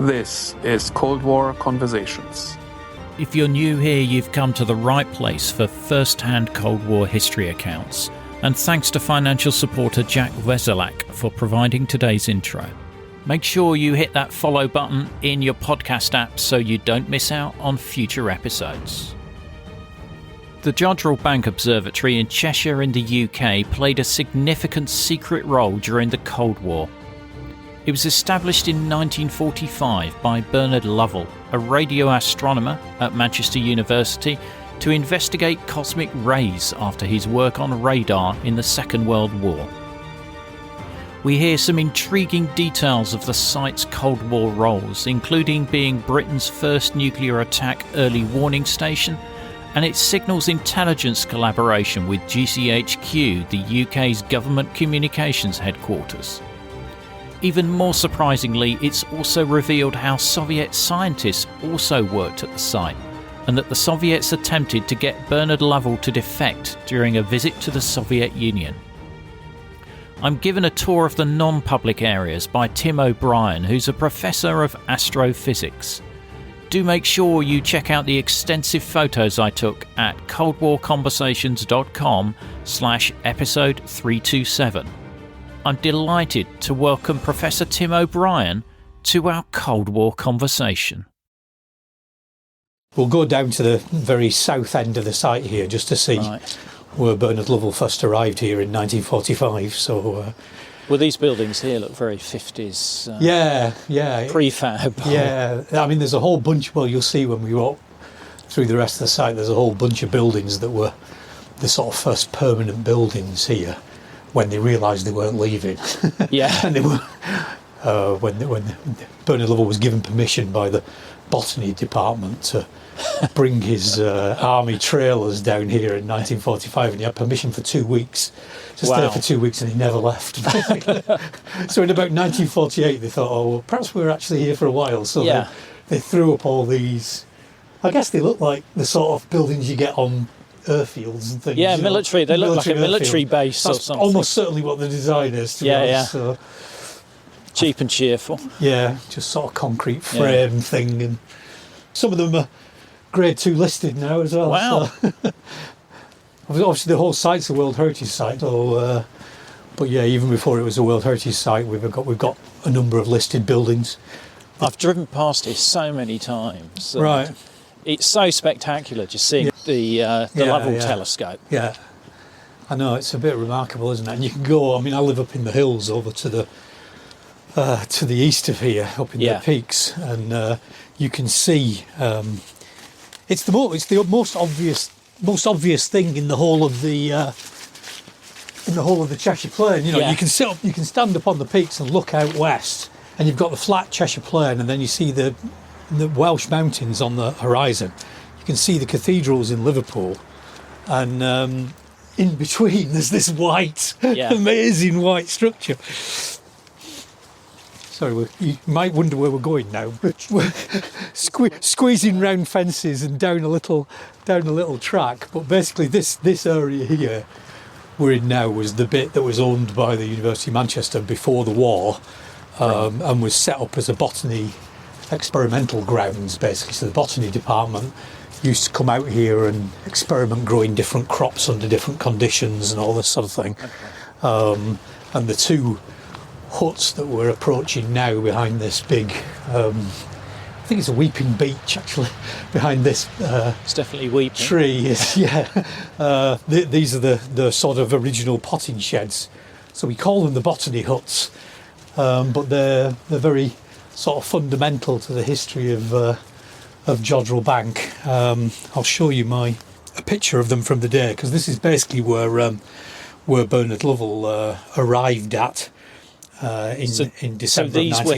This is Cold War Conversations. If you're new here, you've come to the right place for first-hand Cold War history accounts. And thanks to financial supporter Jack Veselak for providing today's intro. Make sure you hit that follow button in your podcast app so you don't miss out on future episodes. The Jodrell Bank Observatory in Cheshire in the UK played a significant secret role during the Cold War. It was established in 1945 by Bernard Lovell, a radio astronomer at Manchester University, to investigate cosmic rays after his work on radar in the Second World War. We hear some intriguing details of the site's Cold War roles, including being Britain's first nuclear attack early warning station and its signals intelligence collaboration with GCHQ, the UK's government communications headquarters. Even more surprisingly, it's also revealed how Soviet scientists also worked at the site, and that the Soviets attempted to get Bernard Lovell to defect during a visit to the Soviet Union. I'm given a tour of the non-public areas by Tim O'Brien, who's a Professor of Astrophysics. Do make sure you check out the extensive photos I took at coldwarconversations.com/episode 327. I'm delighted to welcome Professor Tim O'Brien to our Cold War conversation. We'll go down to the very south end of the site here just to see where Bernard Lovell first arrived here in 1945. So, well, these buildings here look very 50s. Yeah. Prefab. Yeah, I mean, there's a whole bunch. Well, you'll see when we walk through the rest of the site. There's a whole bunch of buildings that were the sort of first permanent buildings here when they realised they weren't leaving. Yeah, and they were when Bernard Lovell was given permission by the botany department to bring his army trailers down here in 1945, and he had permission for 2 weeks to stay for 2 weeks, and he never left. So in about 1948 they thought, oh well, perhaps we're actually here for a while, so they threw up all these, I guess they look like the sort of buildings you get on airfields and things. Yeah, military. They look like a military base. That's or something. Almost certainly what the design is, to be honest. So, cheap and cheerful. Yeah, just sort of concrete frame thing, and some of them are Grade 2 listed now as well. Wow. So. Obviously the whole site's a World Heritage Site, but yeah, even before it was a World Heritage Site, we've got a number of listed buildings. I've driven past it so many times. Right. It's so spectacular just seeing the Lovell telescope. Yeah, I know, it's a bit remarkable, isn't it? And you can go, I mean, I live up in the hills over to the east of here, up in the peaks, and you can see it's the most obvious thing in the whole of the Cheshire Plain. You know, you can stand up on the peaks and look out west, and you've got the flat Cheshire Plain, and then you see the Welsh mountains on the horizon. You can see the cathedrals in Liverpool, and in between there's this white, amazing white structure. Sorry, you might wonder where we're going now. We're squeezing round fences and down a little track. But basically, this area here we're in now was the bit that was owned by the University of Manchester before the war, and was set up as a botany experimental grounds, basically. So the botany department used to come out here and experiment growing different crops under different conditions and all this sort of thing. Okay. And the two huts that we're approaching now behind this big, I think it's a weeping beech actually, behind this it's definitely weeping. Tree. These are the sort of original potting sheds. So we call them the botany huts, but they're very sort of fundamental to the history of Jodrell Bank. I'll show you a picture of them from the day, because this is basically where Bernard Lovell arrived at in December 1945. So these were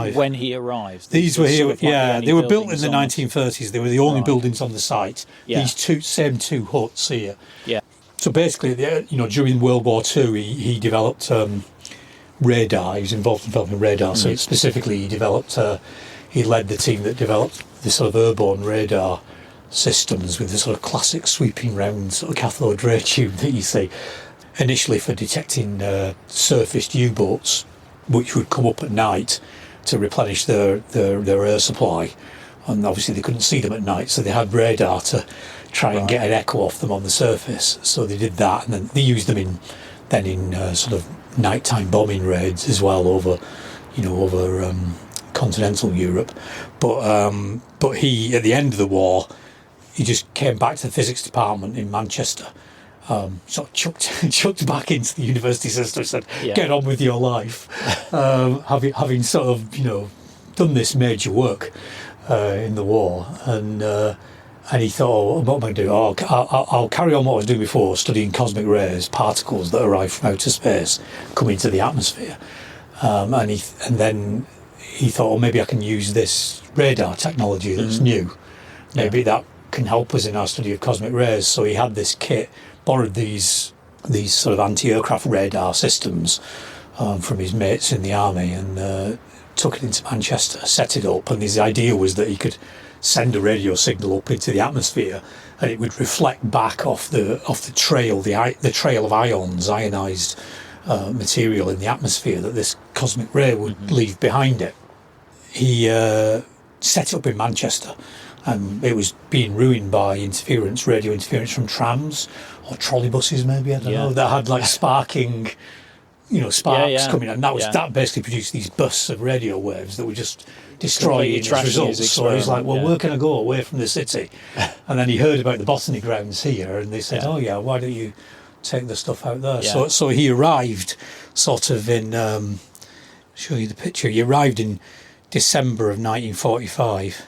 here when he arrived? These were here, they were built in the 1930s. They were the only buildings on the site. Yeah. These same two huts here. Yeah. So basically, during World War II, he developed radar. He was involved in developing radar. Mm-hmm. So specifically, he led the team that developed the sort of airborne radar systems with the sort of classic sweeping round sort of cathode ray tube that you see, initially for detecting surfaced U-boats, which would come up at night to replenish their air supply, and obviously they couldn't see them at night, so they had radar to try and get an echo off them on the surface. So they did that, and then they used them in sort of nighttime bombing raids as well over continental Europe. But he, at the end of the war, he just came back to the physics department in Manchester, sort of chucked back into the university system and said, "Get on with your life," having sort of done this major work in the war, and he thought, "What am I going to do? I'll carry on what I was doing before, studying cosmic rays, particles that arrive from outer space, come into the atmosphere." And then he thought, well, maybe I can use this radar technology that's new. Maybe that can help us in our study of cosmic rays. So he had this kit, borrowed these sort of anti-aircraft radar systems from his mates in the army, and took it into Manchester, set it up. And his idea was that he could send a radio signal up into the atmosphere, and it would reflect back off the trail, the trail of ions, ionized material in the atmosphere that this cosmic ray would leave behind it. He set it up in Manchester, and it was being ruined by radio interference from trams or trolleybuses, maybe, I don't know, that had like sparking, sparks coming out, and that basically produced these bursts of radio waves that were just destroying his results. So he was like, well, where can I go away from the city? And then he heard about the botany grounds here, and they said, why don't you take the stuff out there? So he arrived sort of in show you the picture. He arrived in December of 1945.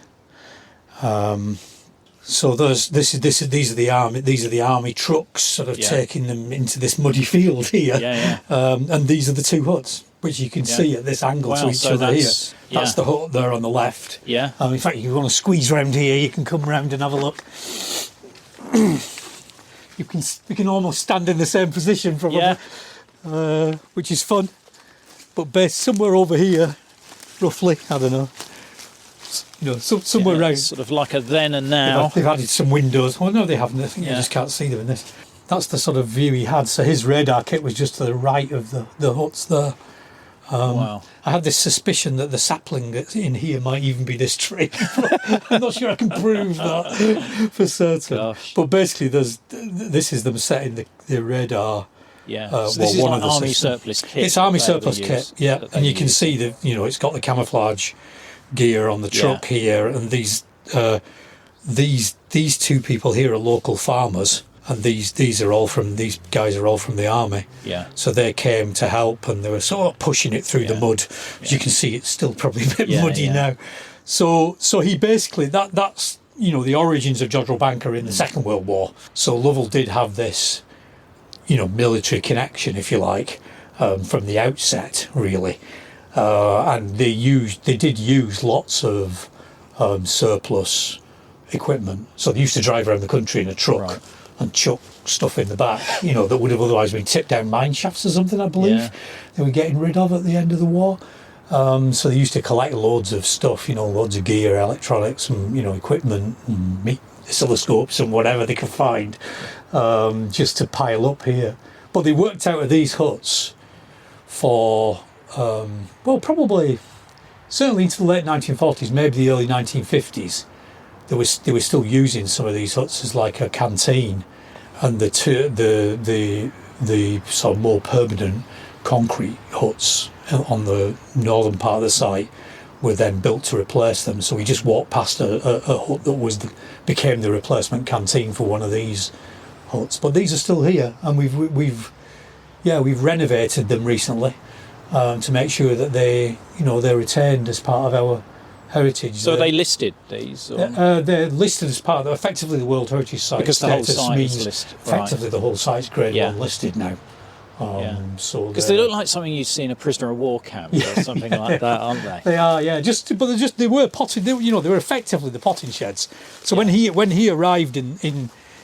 So these are the army trucks sort of taking them into this muddy field here. And these are the two huts, which you can see at this angle to each other here. That's the hut there on the left. In fact, if you want to squeeze round here, you can come round and have a look. We can almost stand in the same position probably, which is fun. But based somewhere over here, roughly, I don't know, somewhere around. Sort of like a then and now. They've added some windows. Well, no, they haven't. I think you just can't see them in this. That's the sort of view he had. So his radar kit was just to the right of the huts there. I had this suspicion that the sapling that's in here might even be this tree. I'm not sure I can prove that for certain. Gosh. But basically, this is them setting the radar. So this is like army surplus kit. It's army surplus kit, and you can see that it's got the camouflage gear on the truck here, and these two people here are local farmers, and these guys are all from the army. So they came to help, and they were sort of pushing it through the mud. As you can see, it's still probably a bit muddy now. So he basically that's the origins of Jodrell Bank are in the Second World War. So Lovell did have this military connection, if you like, from the outset, really. And they did use lots of surplus equipment. So they used to drive around the country in a truck and chuck stuff in the back, that would have otherwise been tipped down mine shafts or something, I believe. They were getting rid of at the end of the war. So they used to collect loads of stuff, loads of gear, electronics, and equipment, and oscilloscopes and whatever they could find, just to pile up here. But they worked out of these huts for probably certainly into the late 1940s, maybe the early 1950s. They were still using some of these huts as like a canteen, and the sort of more permanent concrete huts on the northern part of the site were then built to replace them. So we just walked past a hut that became the replacement canteen for one of these huts. But these are still here, and we've renovated them recently to make sure that they're retained as part of our heritage. So are they listed, these? They're listed as part of effectively the World Heritage Site. Because the whole status site means is listed. effectively the whole site's grade 1 listed now. Because they look like something you'd see in a prisoner of war camp or something like that, aren't they? They are, they were potting. They were effectively the potting sheds. So when he arrived in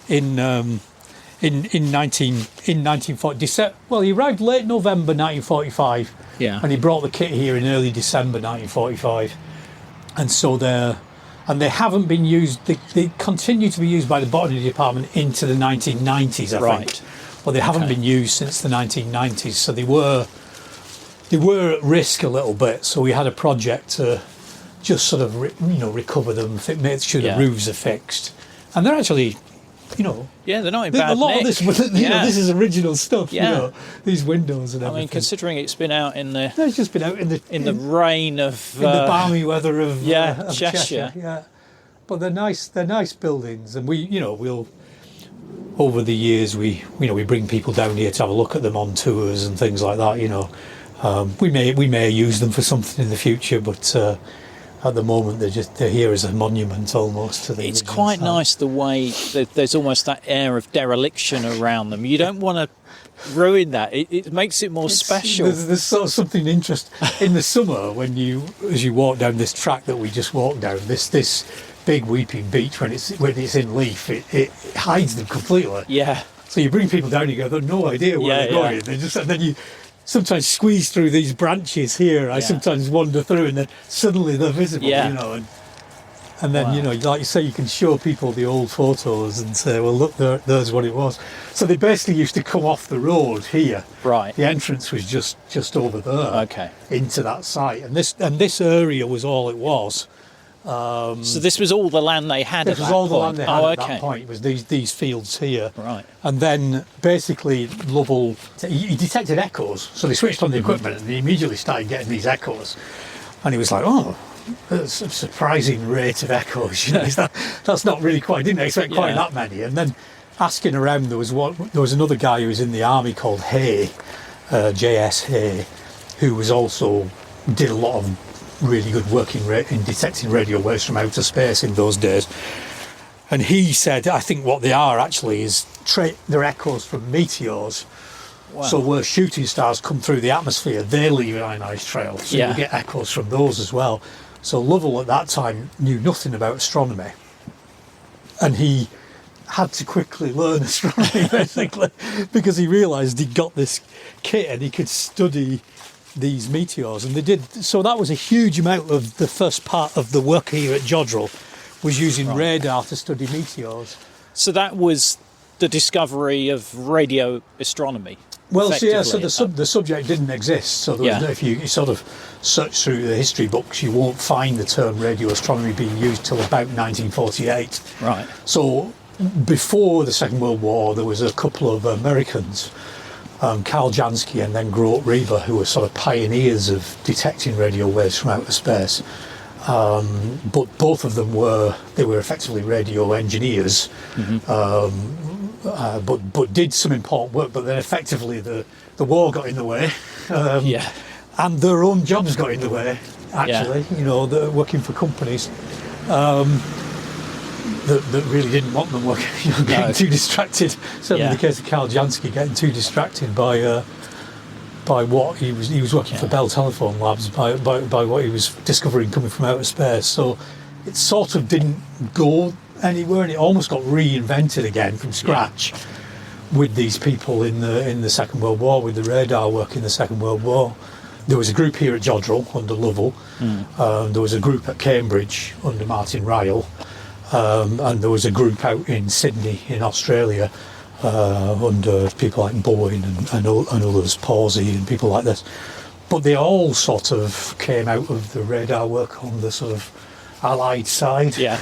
1940, he arrived late November 1945. And he brought the kit here in early December 1945. And so they haven't been used. They continue to be used by the botany department into the 1990s, I think. But they haven't been used since the 1990s. So they they were at risk a little bit, so we had a project to just sort of recover them, make sure the roofs are fixed, and they're actually, they're not in bad a lot nick. of this, this is original stuff. Yeah. These windows and everything. I mean, considering it's been out in the it's just been out in the rain of in the balmy weather of of Cheshire. Yeah, but they're nice. They're nice buildings, and we'll over the years we bring people down here to have a look at them on tours and things like that. We may use them for something in the future, but at the moment they're here as a monument almost to the. It's quite nice the way that there's almost that air of dereliction around them. You don't want to ruin that. It makes it more special. There's sort of something interesting in the summer when as you walk down this track that we just walked down. This big weeping beech when it's in leaf, it hides them completely. Yeah. So you bring people down, you go, they've no idea where they're going. And then you sometimes squeeze through these branches here. I sometimes wander through, and then suddenly they're visible. And then like you say, you can show people the old photos and say, well, look, there's what it was. So they basically used to come off the road here. Right. The entrance was just over there. Okay. Into that site, and this area was all it was. So this was all the land they had at that point? This was all the land they had at okay. that point. It was these fields here. Right. And then basically Lovell, he detected echoes. So they switched on the equipment and they immediately started getting these echoes. And he was like, oh, that's a surprising rate of echoes. That's not really quite, I didn't expect quite that many. And then asking around, there was another guy who was in the army called Hay, J.S. Hay, who was also did a lot of really good work in detecting radio waves from outer space in those days. And he said, I think what they are actually is they're echoes from meteors. Wow. So where shooting stars come through the atmosphere, they leave an ionized trail. So you get echoes from those as well. So Lovell at that time knew nothing about astronomy. And he had to quickly learn astronomy, basically, because he realised he'd got this kit and he could study these meteors, and they did. So that was a huge amount of the first part of the work here at Jodrell, was using radar to study meteors. So that was the discovery of radio astronomy. Well, so the subject didn't exist. So there was if you sort of search through the history books, you won't find the term radio astronomy being used till about 1948. Right. So before the Second World War, there was a couple of Americans, Karl Jansky and then Grote Reber, who were sort of pioneers of detecting radio waves from outer space. But both of them were effectively radio engineers, but did some important work. But then effectively the war got in the way, and their own jobs got in the way. Actually, they're working for companies that really didn't want them working, getting too distracted. Certainly in the case of Karl Jansky, getting too distracted by what he was working for Bell Telephone Labs, by what he was discovering coming from outer space. So it sort of didn't go anywhere, and it almost got reinvented again from scratch with these people in the Second World War, with the radar work in the Second World War. There was a group here at Jodrell under Lovell. There was a group at Cambridge under Martin Ryle. And there was a group out in Sydney in Australia under people like Bowen and others, Pawsey and people like this. But they all sort of came out of the radar work on the sort of Allied side. Yeah.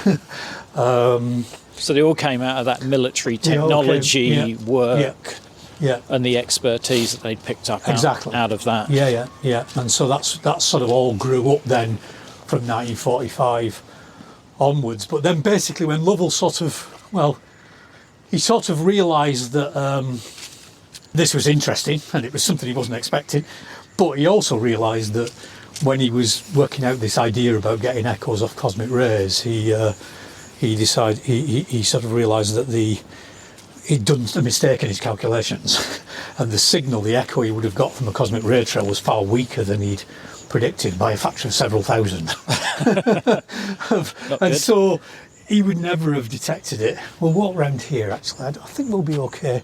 So they all came out of that military technology work and the expertise that they'd picked up out of that. Yeah. And so that sort of all grew up then from 1945 onwards. But then basically when Lovell he sort of realised that this was interesting and it was something he wasn't expecting, but he also realised that when he was working out this idea about getting echoes off cosmic rays, he sort of realised that he'd done a mistake in his calculations and the echo he would have got from a cosmic ray trail was far weaker than he'd predicted by a factor of several thousand. So he would never have detected it. We'll walk round here actually. I think we'll be okay.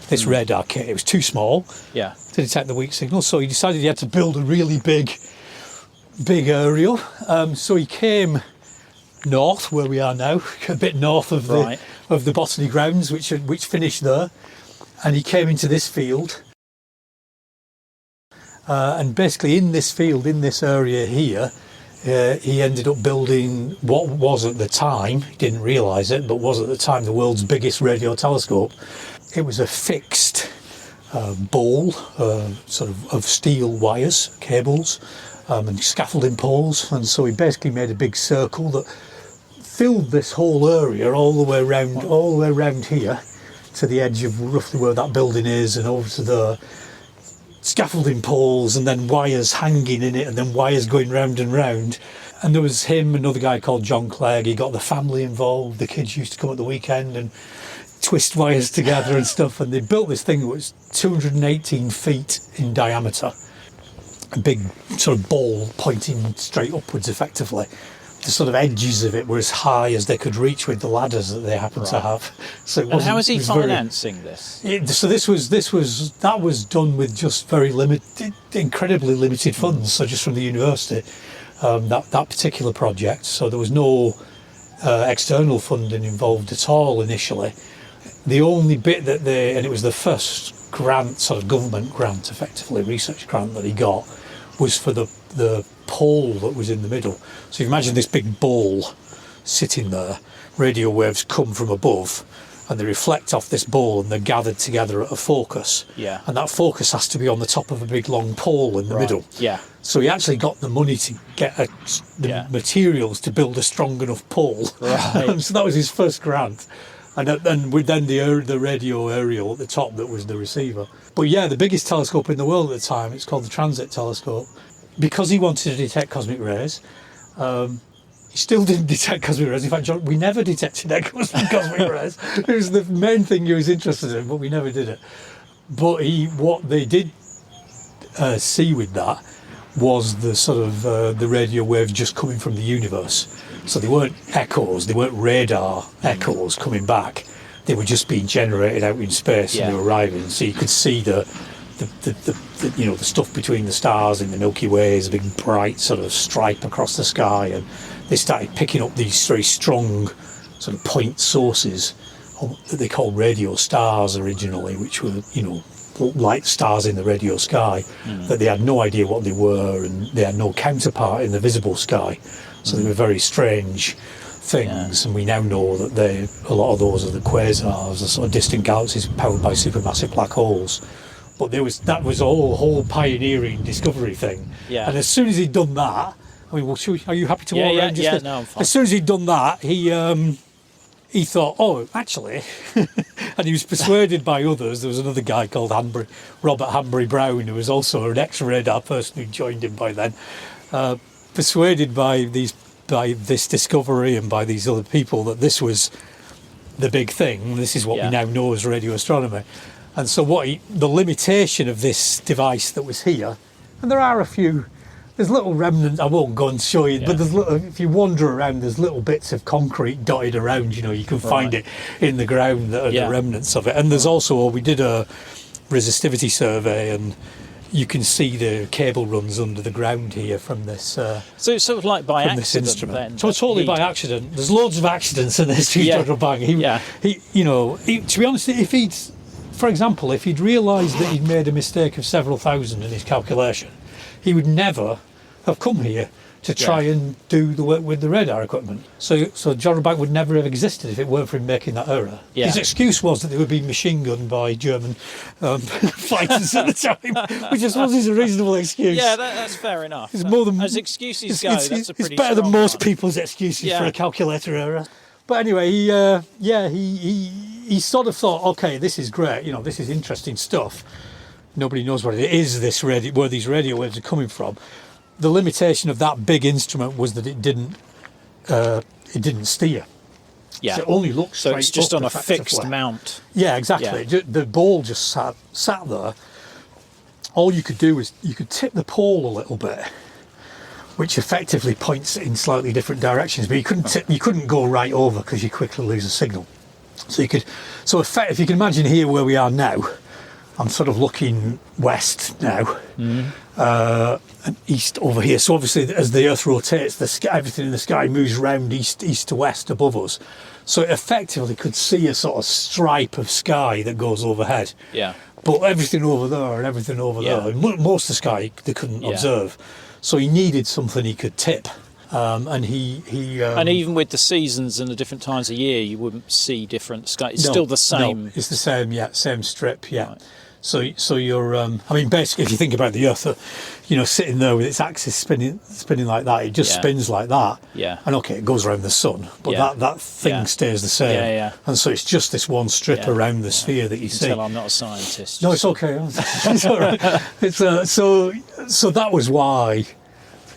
This radar kit, it was too small to detect the weak signal, so he decided he had to build a really big aerial. So he came north, where we are now, a bit north of the botany grounds, which finished there, and he came into this field. And basically in this field, in this area here, he ended up building what was at the time, he didn't realise it, but was at the time the world's biggest radio telescope. It was a fixed bowl, sort of steel wires, cables, and scaffolding poles. And so he basically made a big circle that filled this whole area all the way around here to the edge of roughly where that building is, and over to the scaffolding poles, and then wires hanging in it, and then wires going round and round. And there was him, another guy called John Clegg. He got the family involved. The kids used to come at the weekend and twist wires together and stuff. And they built this thing that was 218 feet in diameter, a big sort of ball pointing straight upwards effectively. The sort of edges of it were as high as they could reach with the ladders that they happened to have. So and how is he financing this? So that was done with just very limited, incredibly limited funds. So just from the university, that particular project. So there was no external funding involved at all initially. The only bit that and it was the first grant, sort of government grant, effectively research grant that he got, was for the pole that was in the middle. So you imagine this big ball sitting there, radio waves come from above and they reflect off this ball and they're gathered together at a focus. Yeah. And that focus has to be on the top of a big long pole in the middle. Yeah. So he actually got the money to get the materials to build a strong enough pole. Right. So that was his first grant. And with then the radio aerial at the top that was the receiver. But yeah, the biggest telescope in the world at the time, it's called the Transit Telescope. Because he wanted to detect cosmic rays, he still didn't detect cosmic rays. In fact, John, we never detected cosmic rays. It was the main thing he was interested in, but we never did it. But what they did see with that was the sort of the radio waves just coming from the universe. So they weren't echoes, they weren't radar echoes coming back. They were just being generated out in space and they were arriving. So you could see the stuff between the stars in the Milky Way is a big bright sort of stripe across the sky, and they started picking up these very strong sort of point sources that they called radio stars originally, which were light stars in the radio sky, that they had no idea what they were, and they had no counterpart in the visible sky. So they were very strange things, and we now know that a lot of those are the quasars, the sort of distant galaxies powered by supermassive black holes. But that was a whole pioneering discovery thing. Yeah. And as soon as he'd done that, are you happy to walk around? No, I'm fine. As soon as he'd done that, he thought, oh, actually, and he was persuaded by others. There was another guy called Robert Hanbury Brown, who was also an ex-radar person who joined him by then, persuaded by this discovery and by these other people that this was the big thing. This is what we now know as radio astronomy. And so the limitation of this device that was here, and there are there's little remnants, I won't go and show you, but if you wander around, there's little bits of concrete dotted around, you can find it in the ground that are the remnants of it. And there's also, we did a resistivity survey, and you can see the cable runs under the ground here from this. So it's sort of like by accident. This instrument. So totally by accident. There's loads of accidents in the history of Jodrell Bank. To be honest, for example, if he'd realised that he'd made a mistake of several thousand in his calculation, he would never have come here to try and do the work with the radar equipment. So Jodrell Bank would never have existed if it weren't for him making that error. Yeah. His excuse was that they were being machine gunned by German fighters at the time, which I suppose is a reasonable excuse. Yeah, that's fair enough. It's more than, as excuses go, that's a pretty it's better than most one. People's excuses for a calculator error. But anyway, he sort of thought, okay, this is great, this is interesting stuff. Nobody knows what it is, where these radio waves are coming from. The limitation of that big instrument was that it didn't steer. Yeah. So it only looks so it's just on a fixed mount. Yeah, exactly. Yeah. The ball just sat there. All you could do is you could tip the pole a little bit, which effectively points in slightly different directions, but you couldn't go right over because you quickly lose a signal. So if you can imagine here where we are now, I'm sort of looking west now, and east over here. So obviously, as the Earth rotates, the sky, everything in the sky moves round east to west above us. So it effectively could see a sort of stripe of sky that goes overhead. Yeah. But everything over there and everything over there, and most of the sky they couldn't observe. So he needed something he could tip. And and even with the seasons and the different times of year, you wouldn't see different sky. It's still the same. No, it's the same. Yeah, same strip. Yeah. Right. So you're. I mean, basically, if you think about the Earth, sitting there with its axis spinning like that, it just spins like that. Yeah. And okay, it goes around the sun, but that thing stays the same. Yeah, yeah. And so it's just this one strip around the sphere that you see. Until I'm not a scientist. No, it's okay. It's all right. It's so that was why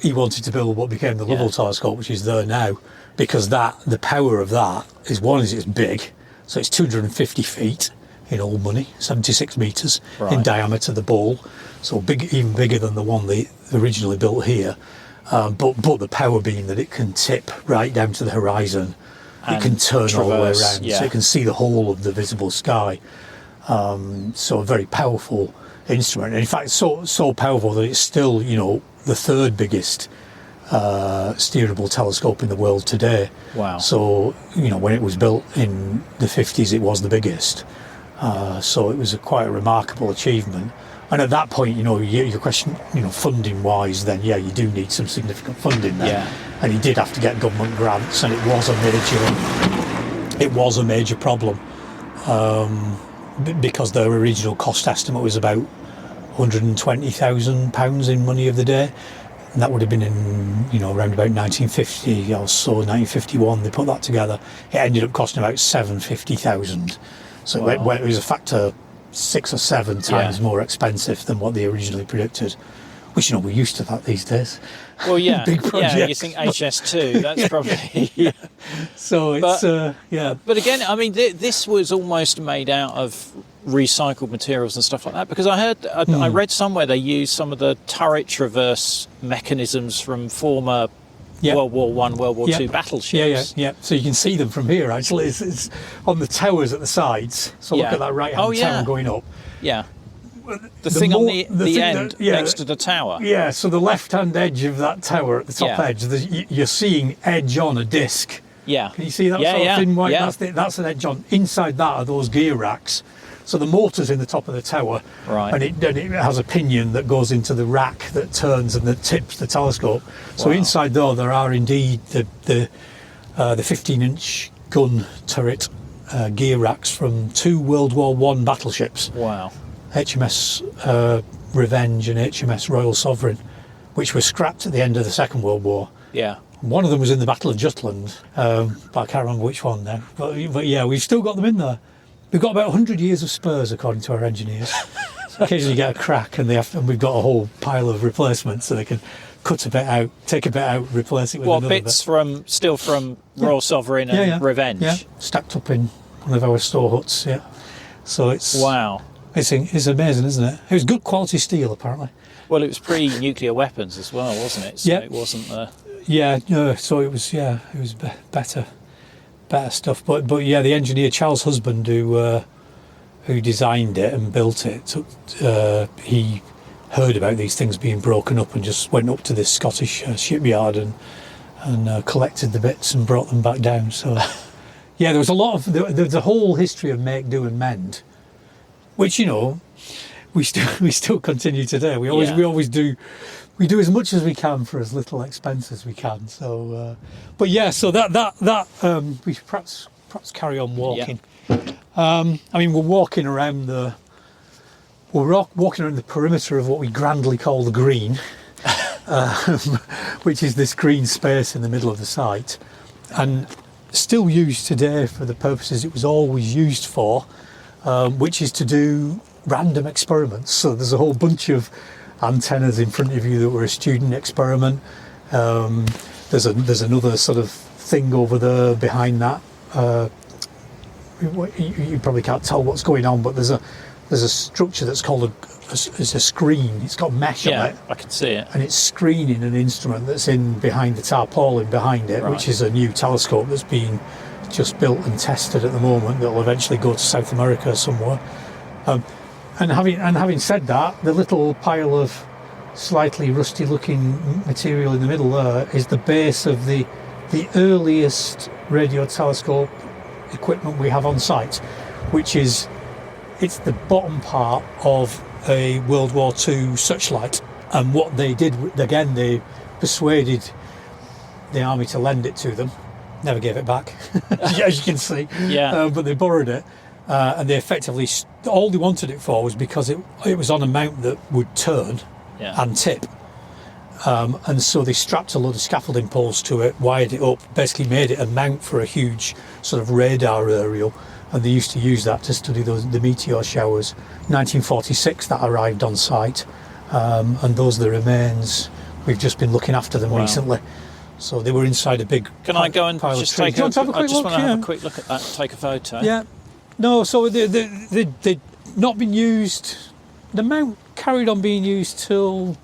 he wanted to build what became the Lovell telescope, which is there now, because the power of that is it's big, so it's 250 feet in old money, 76 metres in diameter, the ball, so big, even bigger than the one they originally built here. But the power being that it can tip right down to the horizon, it can turn all the way around, so it can see the whole of the visible sky. So a very powerful instrument, and in fact, so powerful that it's still, the third biggest steerable telescope in the world today. Wow. So, when it was built in the 50s, it was the biggest. So it was quite a remarkable achievement. And at that point, your question, funding wise, then you do need some significant funding there. Yeah. And he did have to get government grants, and it was a major problem, because their original cost estimate was about £120,000 in money of the day. And that would have been in, around about 1950 or so, 1951. They put that together. It ended up costing about £750,000. So it was a factor 6 or 7 times more expensive than what they originally predicted. Which, we're used to that these days. Well, yeah. Big projects. Yeah, you think HS2, that's probably... So it's, But again, I mean, this was almost made out of recycled materials and stuff like that, because I read somewhere they used some of the turret traverse mechanisms from former World War I, World War II battleships. Yeah. So you can see them from here, actually. It's on the towers at the sides. So look at that right-hand tower going up. Yeah. The thing on the end next to the tower. Yeah, so the left-hand edge of that tower at the top edge, you're seeing edge on a disc. Yeah. Can you see that sort of thin white? Yeah. That's an edge on. Inside that are those gear racks. So the motor's in the top of the tower, and it has a pinion that goes into the rack that turns and that tips the telescope. So inside there are indeed the 15-inch gun turret gear racks from 2 World War I battleships. Wow. HMS Revenge and HMS Royal Sovereign, which were scrapped at the end of the Second World War. Yeah. One of them was in the Battle of Jutland, but I can't remember which one now. But yeah, we've still got them in there. We've got about 100 years of spares, according to our engineers. So occasionally you get a crack, and we've got a whole pile of replacements, so they can cut a bit out, take a bit out, replace it with another bit. What bits from Royal Sovereign and Revenge? Yeah, stacked up in one of our store huts. Yeah, so it's it's amazing, isn't it? It was good quality steel, apparently. Well, it was pre-nuclear weapons as well, wasn't it? So it wasn't the... Yeah, no. So it was better stuff. But the engineer Charles Husband, who designed it and built it, he heard about these things being broken up and just went up to this Scottish shipyard and collected the bits and brought them back down. So there was there's a whole history of make, do and mend, which we still continue today. We always do. We do as much as we can for as little expense as we can. So, so that we should perhaps carry on walking. Yeah. We're walking around the perimeter of what we grandly call the green, which is this green space in the middle of the site, and still used today for the purposes it was always used for, which is to do random experiments. So there's a whole bunch of antennas in front of you that were a student experiment. There's another sort of thing over there behind that. You probably can't tell what's going on, but there's a structure that's called a screen. It's got mesh on it. I can see it. And it's screening an instrument that's in behind the tarpaulin behind it, which is a new telescope that's being just built and tested at the moment. That'll eventually go to South America somewhere. And having said that, the little pile of slightly rusty-looking material in the middle there is the base of the earliest radio telescope equipment we have on site, which is it's the bottom part of a World War II searchlight. And what they did, again, they persuaded the army to lend it to them. Never gave it back, as you can see. Yeah. But they borrowed it. And they effectively, all they wanted it for was because it was on a mount that would turn and tip. And so they strapped a load of scaffolding poles to it, wired it up, basically made it a mount for a huge sort of radar aerial. And they used to use that to study the meteor showers. 1946 that arrived on site. And those are the remains. We've just been looking after them recently. So they were inside a big Can I go and just take a... I just want to have a quick look at that and take a photo. Yeah. No, so they'd not been used. The mount carried on being used till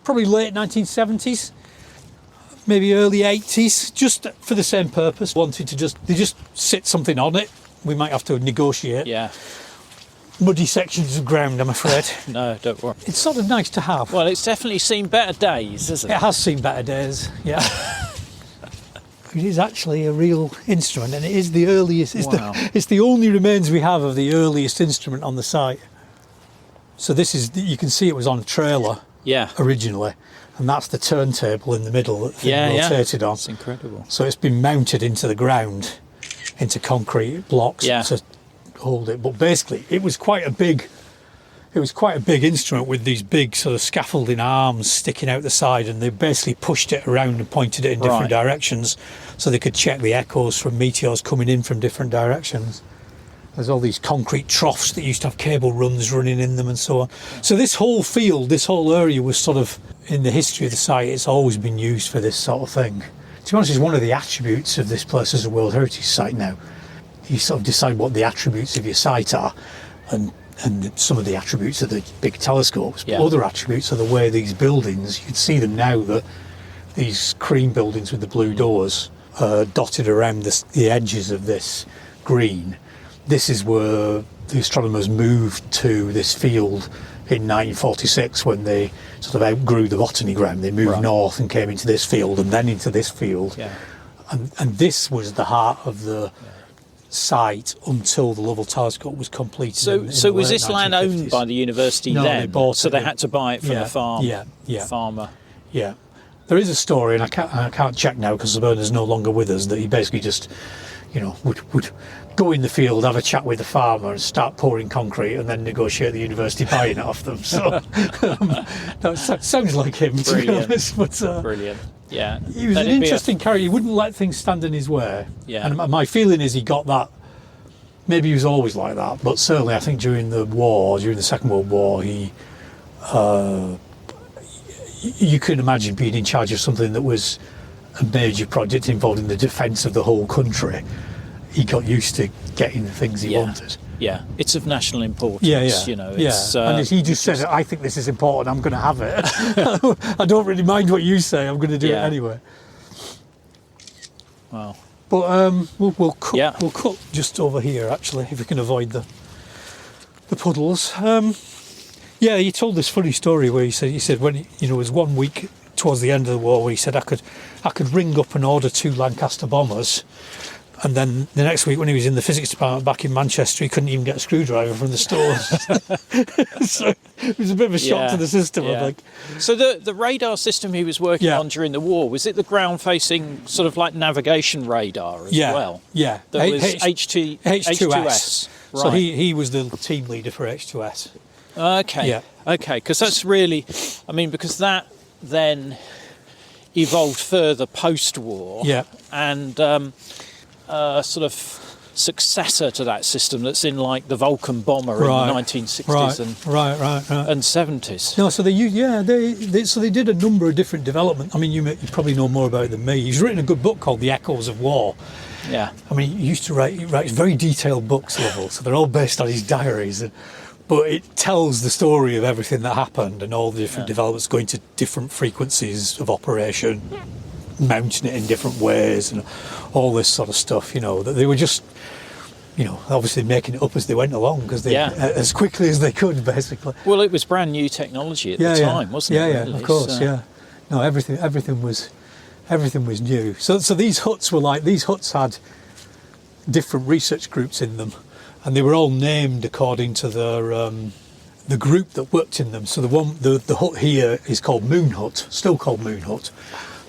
probably late 1970s, maybe early 80s, just for the same purpose. Wanted to just sit something on it. We might have to negotiate. Yeah. Muddy sections of ground, I'm afraid. No, don't worry. It's sort of nice to have. Well, it's definitely seen better days, isn't it? It has seen better days, yeah. It is actually a real instrument, and it is the earliest. It's the only remains we have of the earliest instrument on the site. So this is, you can see it was on a trailer originally, and that's the turntable in the middle that the thing rotated on. It's incredible. So it's been mounted into the ground, into concrete blocks to hold it. But basically, it was quite a big instrument with these big sort of scaffolding arms sticking out the side, and they basically pushed it around and pointed it in different directions so they could check the echoes from meteors coming in from different directions. There's all these concrete troughs that used to have cable runs running in them and so on. So this whole field, this whole area was sort of, in the history of the site, it's always been used for this sort of thing. To be honest, it's one of the attributes of this place as a World Heritage Site now. You sort of decide what the attributes of your site are, and some of the attributes are the big telescopes, but other attributes are the way these buildings, you can see them now, that these cream buildings with the blue doors dotted around the edges of this green. This is where the astronomers moved to this field in 1946 when they sort of outgrew the botany ground. They moved north and came into this field and then into this field. Yeah. And this was the heart of the site until the Lovell telescope was completed. So was this land owned by the university then? No, they bought it. So they had to buy it from the farm. Farmer. Yeah. There is a story, and I can't check now because the Bernard's no longer with us, that he basically just, would go in the field, have a chat with the farmer and start pouring concrete and then negotiate the university buying it off them. So that sounds like him, to be honest. But, Brilliant. Yeah. He was an interesting character. He wouldn't let things stand in his way. Yeah. And my feeling is he got that. Maybe he was always like that, but certainly I think during the Second World War, you can imagine being in charge of something that was a major project involving the defence of the whole country. He got used to getting the things he wanted. Yeah, it's of national importance. And he just said, "I think this is important. I'm going to have it. I don't really mind what you say. I'm going to do it anyway." Wow. But we'll cut just over here actually, if we can avoid the puddles. He told this funny story where he said when it was 1 week towards the end of the war where he said I could ring up and order 2 Lancaster bombers. And then the next week, when he was in the physics department back in Manchester, he couldn't even get a screwdriver from the stores. So it was a bit of a shock to the system, I think. So the radar system he was working on during the war, was it the ground-facing sort of like navigation radar as well? Yeah. That was H2S. Right. So he was the team leader for H2S. Okay. Yeah. Okay, because that's really, because that then evolved further post-war. Yeah. And... sort of successor to that system that's in like the Vulcan bomber in the 1960s and 70s. No, so they did a number of different developments. You probably know more about it than me. He's written a good book called The Echoes of War. Yeah. He used to write very detailed books, Lovell, so they're all based on his diaries. But it tells the story of everything that happened and all the different developments going to different frequencies of operation, mounting it in different ways and all this sort of stuff, that they were just, obviously making it up as they went along because they Yeah. as quickly as they could, basically. Well, it was brand new technology at the time, wasn't it? Yeah, really? of course, So- yeah. No, everything was new. So these huts had different research groups in them, and they were all named according to their the group that worked in them. So the hut here is called Moon Hut, still called Moon Hut,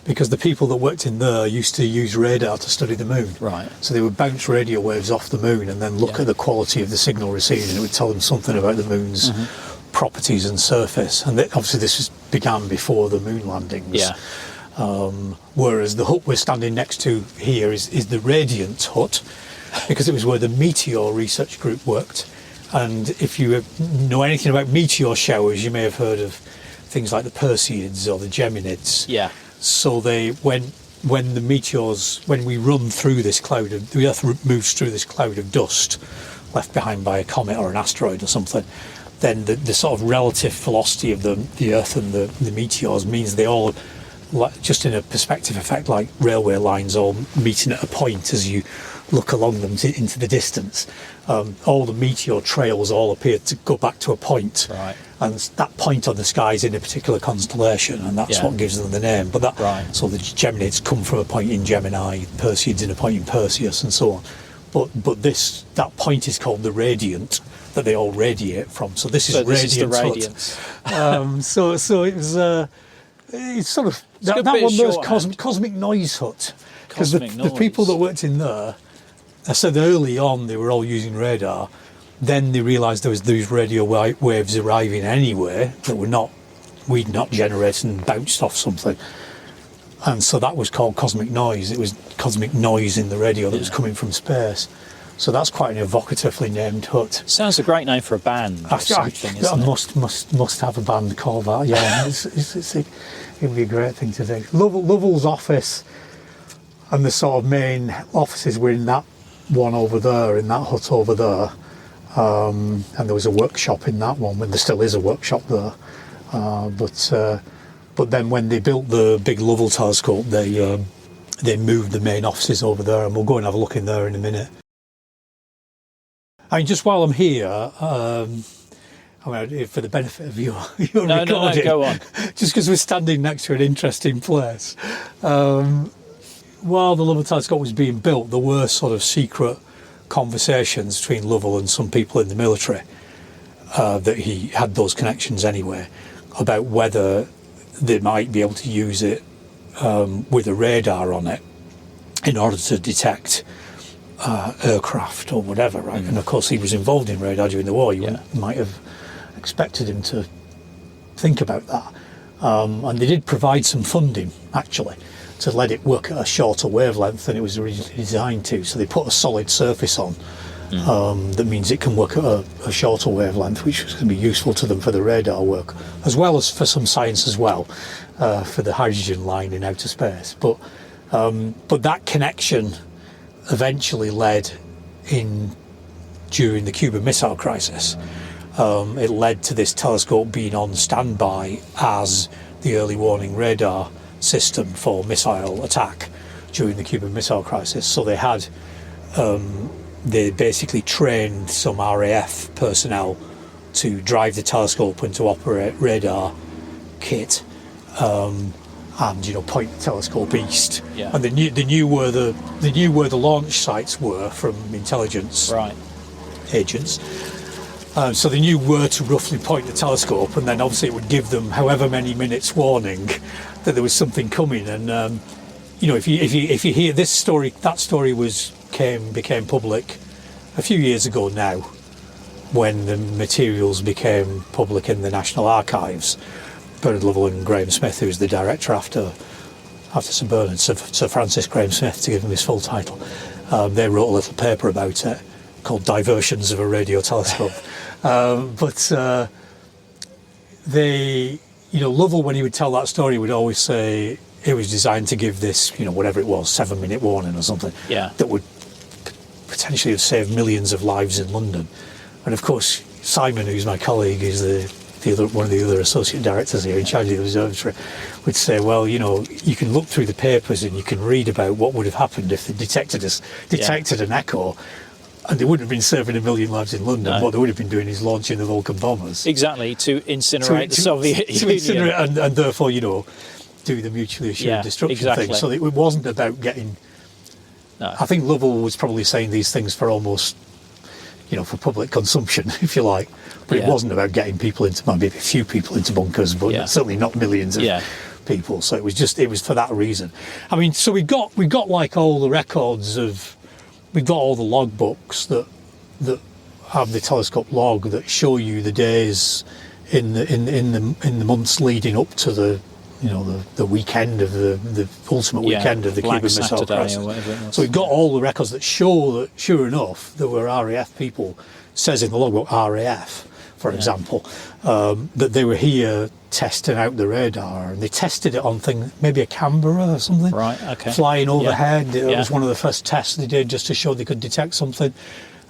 because the people that worked in there used to use radar to study the moon. Right. So they would bounce radio waves off the moon and then look at the quality of the signal received, and it would tell them something about the moon's properties and surface. And obviously this began before the moon landings. Yeah. Whereas the hut we're standing next to here is the Radiant Hut, because it was where the Meteor Research Group worked. And if you know anything about meteor showers, you may have heard of things like the Perseids or the Geminids. Yeah. So when we run through this cloud of, the Earth moves through this cloud of dust left behind by a comet or an asteroid or something, then the sort of relative velocity of the Earth and the meteors means they all, just in a perspective effect, like railway lines all meeting at a point as you look along them into the distance. All the meteor trails all appear to go back to a point. Right. And that point on the sky is in a particular constellation, and that's what gives them the name. But so the Geminids come from a point in Gemini, Perseids in a point in Perseus, and so on. But that point is called the Radiant, that they all radiate from. So this is Radiant. The radiance. So it was it's sort of that one there's cosmic noise hut, because the people that worked in there, I said early on they were all using radar. Then they realised there was these radio waves arriving anyway that we'd not generated and bounced off something, and so that was called cosmic noise. It was cosmic noise in the radio that was coming from space. So that's quite an evocatively named hut. Sounds a great name for a band. Or something, isn't it? Must have a band called that. Yeah, it would be a great thing to do. Lovell's office and the sort of main offices were in that one over there, in that hut over there. And there was a workshop in that one, when there still is a workshop there. But then when they built the big Lovell telescope, they moved the main offices over there, and we'll go and have a look in there in a minute. I mean, just while I'm here, for the benefit of your recording, no, go on. Just because we're standing next to an interesting place. While the Lovell telescope was being built, there were sort of secret conversations between Lovell and some people in the military, that he had those connections anyway, about whether they might be able to use it with a radar on it in order to detect aircraft or whatever, right? And of course he was involved in radar during the war. You might have expected him to think about that. And they did provide some funding, actually, to let it work at a shorter wavelength than it was originally designed to. So they put a solid surface on that means it can work at a shorter wavelength, which was going to be useful to them for the radar work, as well as for some science as well, for the hydrogen line in outer space. But that connection eventually led during the Cuban Missile Crisis. It led to this telescope being on standby as the early warning radar system for missile attack during the Cuban Missile Crisis. So they basically trained some RAF personnel to drive the telescope and to operate radar kit, and point the telescope east. Yeah. And they knew where the launch sites were from intelligence agents. So they knew where to roughly point the telescope, and then obviously it would give them however many minutes warning that there was something coming. And if you hear this story, that story became public a few years ago now, when the materials became public in the National Archives. Bernard Lovell and Graham Smith, who's the director after Sir Bernard, Sir Francis Graham Smith, to give him his full title, they wrote a little paper about it called Diversions of a Radio Telescope. Lovell, when he would tell that story, would always say it was designed to give this, whatever it was, 7-minute warning or something, that would potentially have saved millions of lives in London. And of course, Simon, who's my colleague, is one of the other associate directors here in charge of the observatory, would say, well, you can look through the papers and you can read about what would have happened if they detected an echo And they wouldn't have been saving a million lives in London. No. What they would have been doing is launching the Vulcan bombers. Exactly, to incinerate the Soviet to Union. incinerate and therefore, do the mutually assured destruction thing. So it wasn't about getting... No. I think Lovell was probably saying these things for almost, for public consumption, if you like. But it wasn't about getting people into, maybe a few people into bunkers, but certainly not millions of people. So it was for that reason. I mean, so we got like all the records of... We've got all the logbooks that have the telescope log that show you the days in the months leading up to the weekend of the ultimate weekend of the Cuban Missile Crisis. So we've got all the records that show that, sure enough, there were RAF people. Says in the logbook RAF, for example, that they were here testing out the radar, and they tested it on maybe a Canberra or something, right? Okay, flying overhead. It was one of the first tests they did just to show they could detect something.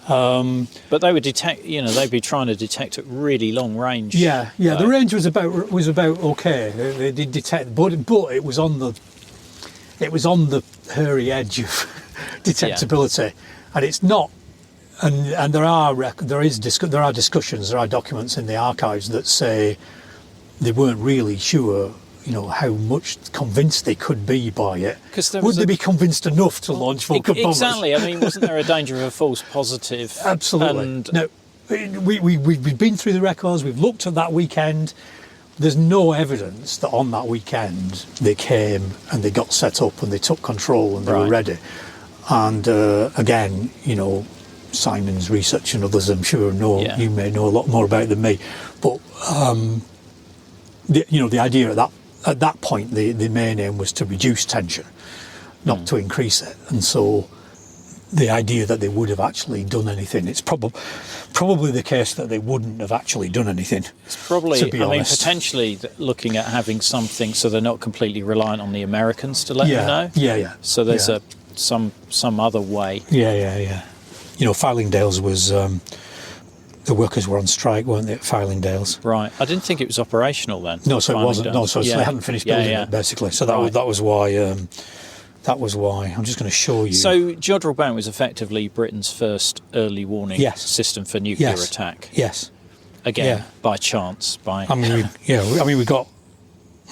But they would detect, they'd be trying to detect at really long range. Yeah. The range was about okay. They did detect, but it was on the hairy edge of detectability, and it's not. And there are discussions, there are documents in the archives that say they weren't really sure, how much convinced they could be by it. Would they be convinced enough to launch Vulcan bombers? Exactly. I mean, wasn't there a danger of a false positive? Absolutely. And no, we've been through the records. We've looked at that weekend. There's no evidence that on that weekend they came and they got set up and they took control and they were ready. And again, Simon's research and others, I'm sure, you may know a lot more about it than me. But the idea at that point, the main aim was to reduce tension, not to increase it. And so the idea that they would have actually done anything, it's probably the case that they wouldn't have actually done anything. It's probably, potentially looking at having something so they're not completely reliant on the Americans to let them know. Yeah. So there's some other way. Yeah. Fylingdales was... the workers were on strike, weren't they, at Fylingdales? Right. I didn't think it was operational then. No, so it wasn't. No, so they hadn't finished building it, basically. So that was why... that was why. I'm just going to show you. So Jodrell Bank was effectively Britain's first early warning system for nuclear attack. Yes. Again, by chance. We got...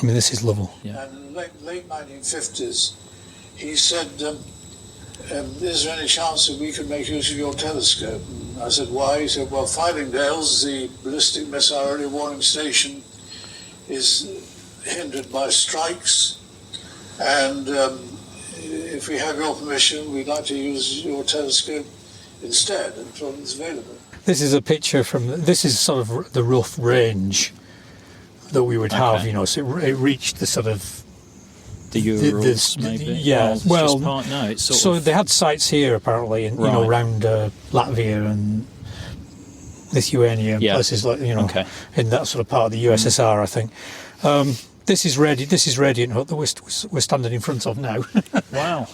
this is Lovell. Yeah. And in the late 1950s, he said... is there any chance that we could make use of your telescope? And I said, why? He said, well, Fylingdales, the ballistic missile early warning station, is hindered by strikes, and if we have your permission, we'd like to use your telescope instead until it's available. This is a picture this is sort of the rough range that we would have, so it reached the sort of... The Urals, maybe? Yeah, so they had sites here, apparently, around Latvia and Lithuania, places like, in that sort of part of the USSR, I think. This is Radiant Hut that we're standing in front of now. Wow.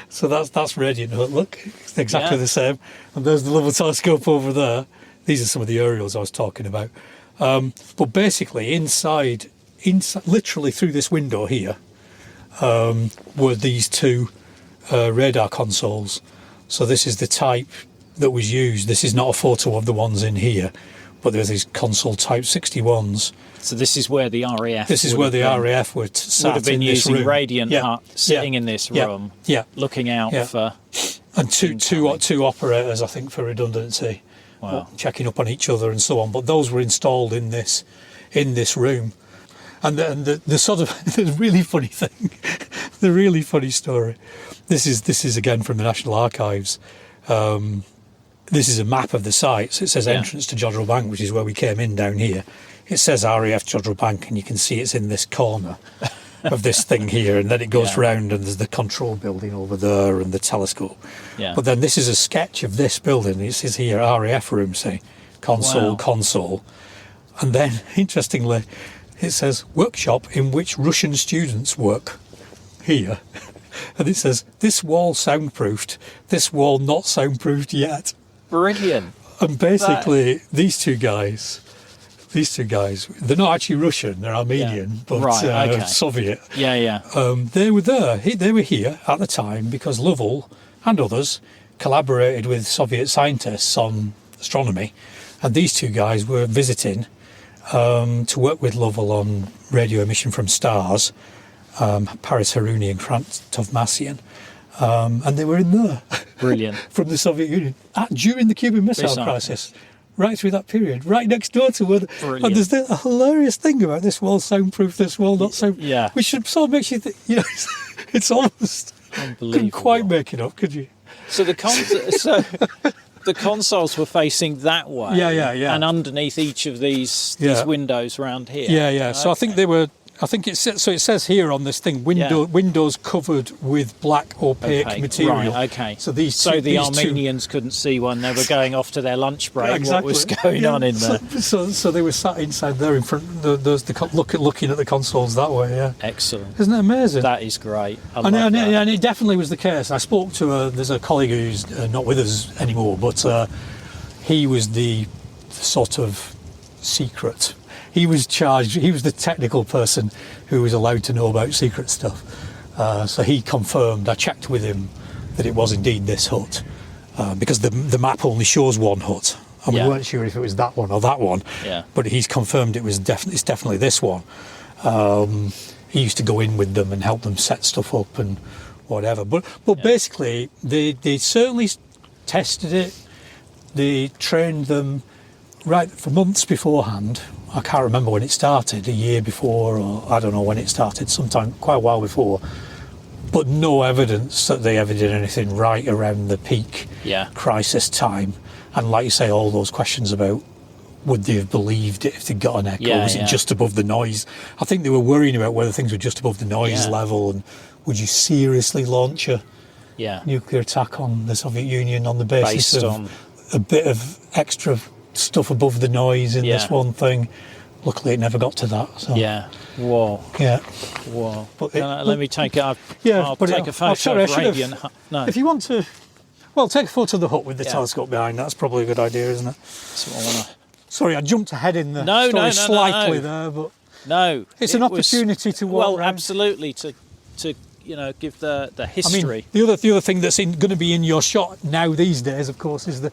so that's Radiant Hut, look, it's exactly the same. And there's the Lovell telescope over there. These are some of the aerials I was talking about. But basically, inside, literally through this window here, were these two radar consoles. So this is the type that was used. This is not a photo of the ones in here, but there's these console type 61s. So this is where the RAF... This is where the RAF would have been using room. Radiant Hut, sitting in this room, looking out for... And two operators, I think, for redundancy, checking up on each other and so on. But those were installed in this room. And the sort of the really funny thing, the really funny story. This is again from the National Archives. This is a map of the sites. It says entrance to Jodrell Bank, which is where we came in down here. It says RAF Jodrell Bank, and you can see it's in this corner of this thing here, and then it goes round, and there's the control building over there and the telescope. Yeah. But then this is a sketch of this building. It says here RAF room, say console, and then interestingly, it says workshop in which Russian students work here. And it says, this wall soundproofed, this wall not soundproofed yet. Brilliant. And basically, these two guys, they're not actually Russian, they're Armenian, but Soviet. Yeah. They were there, they were here at the time because Lovell and others collaborated with Soviet scientists on astronomy, and these two guys were visiting to work with Lovell on radio emission from stars, Paris Harouni and Krant Tovmassian, and they were in there. Brilliant. From the Soviet Union during the Cuban Missile Crisis. Right through that period, right next door to where. And there's a hilarious thing about this wall soundproof, this wall not sound. Yeah. Which sort of makes you think, it's almost. Unbelievable. Couldn't quite make it up, could you? So the consoles were facing that way. Yeah. And underneath each of these windows around here. Yeah. So I think they were. I think it says here on this thing, windows covered with black opaque material. Right, okay. So the Armenians couldn't see when they were going off to their lunch break what was going on in there. So they were sat inside there in front, looking at the consoles that way, yeah. Excellent. Isn't it amazing? That is great. And it definitely was the case. I spoke to there's a colleague who's not with us anymore, but he was the sort of secret. He was the technical person who was allowed to know about secret stuff. So he confirmed, I checked with him, that it was indeed this hut. Because the map only shows one hut. And we weren't sure if it was that one or that one. Yeah. But he's confirmed it's definitely this one. He used to go in with them and help them set stuff up and whatever. But basically, they certainly tested it. They trained them right for months beforehand. I can't remember when it started, a year before, or I don't know when it started, sometime quite a while before. But no evidence that they ever did anything right around the peak crisis time. And like you say, all those questions about would they have believed it if they got an echo? Was it just above the noise? I think they were worrying about whether things were just above the noise level, and would you seriously launch a nuclear attack on the Soviet Union on the basis of a bit of extra stuff above the noise in this one thing. Luckily it never got to that. So. Yeah. Whoa. Yeah. Whoa. Let me take it. I'll take a photo of Radiant. No. If you want to, take a photo of the hut with the telescope behind. That's probably a good idea, isn't it? That's what I want to... Sorry, I jumped ahead in the story slightly there, but it's an opportunity to walk around. Absolutely, to give the history. I mean, the other thing that's going to be in your shot now these days, of course, is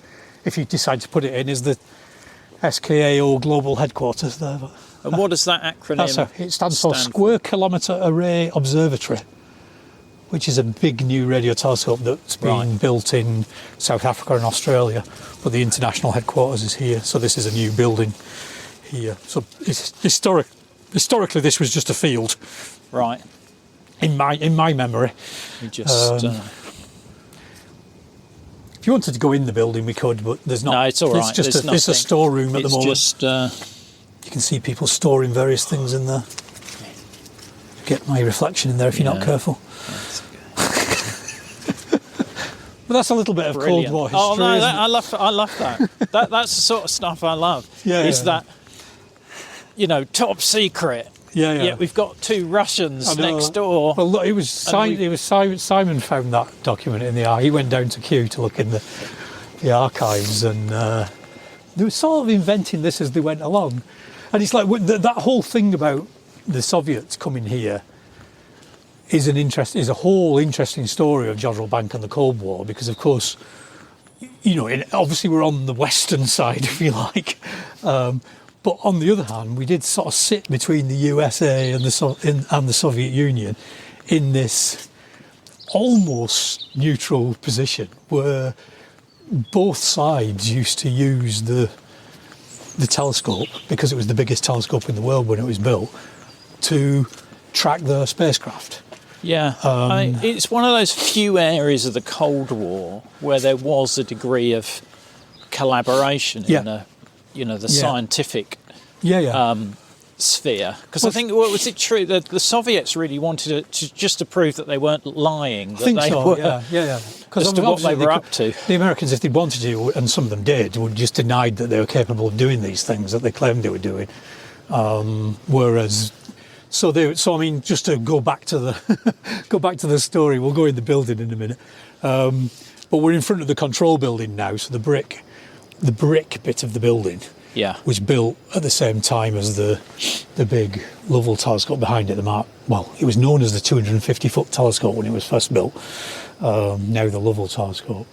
if you decide to put it in, is the SKAO global headquarters there. And what does that acronym it stands for Square Kilometre Array Observatory, which is a big new radio telescope that's being built in South Africa and Australia, but the international headquarters is here. So this is a new building here. So it's historically this was just a field. Right. In my memory. If you wanted to go in the building, we could, but there's not. No, it's all right. It's a storeroom at the moment. Just, you can see people storing various things in there. Get my reflection in there if you're not careful. But that's a little bit of Cold War history. Oh no, I love that. That's the sort of stuff I love. That top secret. Yeah, we've got two Russians next door. Well, look, it was Simon found that document in the he went down to Kew to look in the archives, and they were sort of inventing this as they went along. And it's like that whole thing about the Soviets coming here is a whole interesting story of Jodrell Bank and the Cold War, because of course, obviously we're on the western side, if you like. But on the other hand, we did sort of sit between the USA and the Soviet Union in this almost neutral position, where both sides used to use the telescope, because it was the biggest telescope in the world when it was built, to track their spacecraft. Yeah, it's one of those few areas of the Cold War where there was a degree of collaboration in the scientific sphere. Because I think, was it true that the Soviets really wanted to prove that they weren't lying? That Because as to what they were up to. The Americans, if they wanted to, and some of them did, would just denied that they were capable of doing these things that they claimed they were doing. Just to go back to the story, we'll go in the building in a minute. But we're in front of the control building now, so the brick bit of the building was built at the same time as the big Lovell telescope behind it. It was known as the 250-foot telescope when it was first built. Now the Lovell telescope.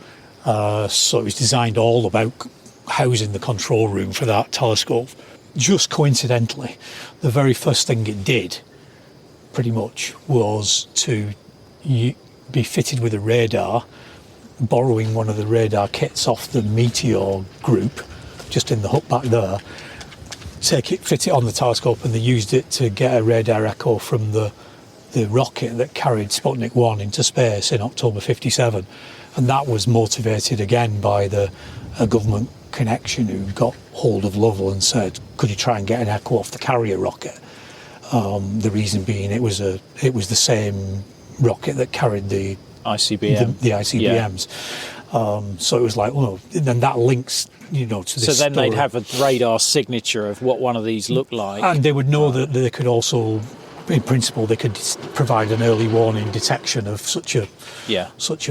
So it was designed all about housing the control room for that telescope. Just coincidentally, the very first thing it did, pretty much, was to be fitted with a radar, borrowing one of the radar kits off the Meteor group, just in the hut back there, fit it on the telescope, and they used it to get a radar echo from the rocket that carried Sputnik 1 into space in October 57. And that was motivated again by a government connection who got hold of Lovell and said, could you try and get an echo off the carrier rocket? The reason being it was the same rocket that carried the ICBM. The ICBMs. So it was like, well, then that links, to this So then story. they'd have a radar signature of what one of these looked like. And they would know that they could also, in principle, they could provide an early warning detection of such a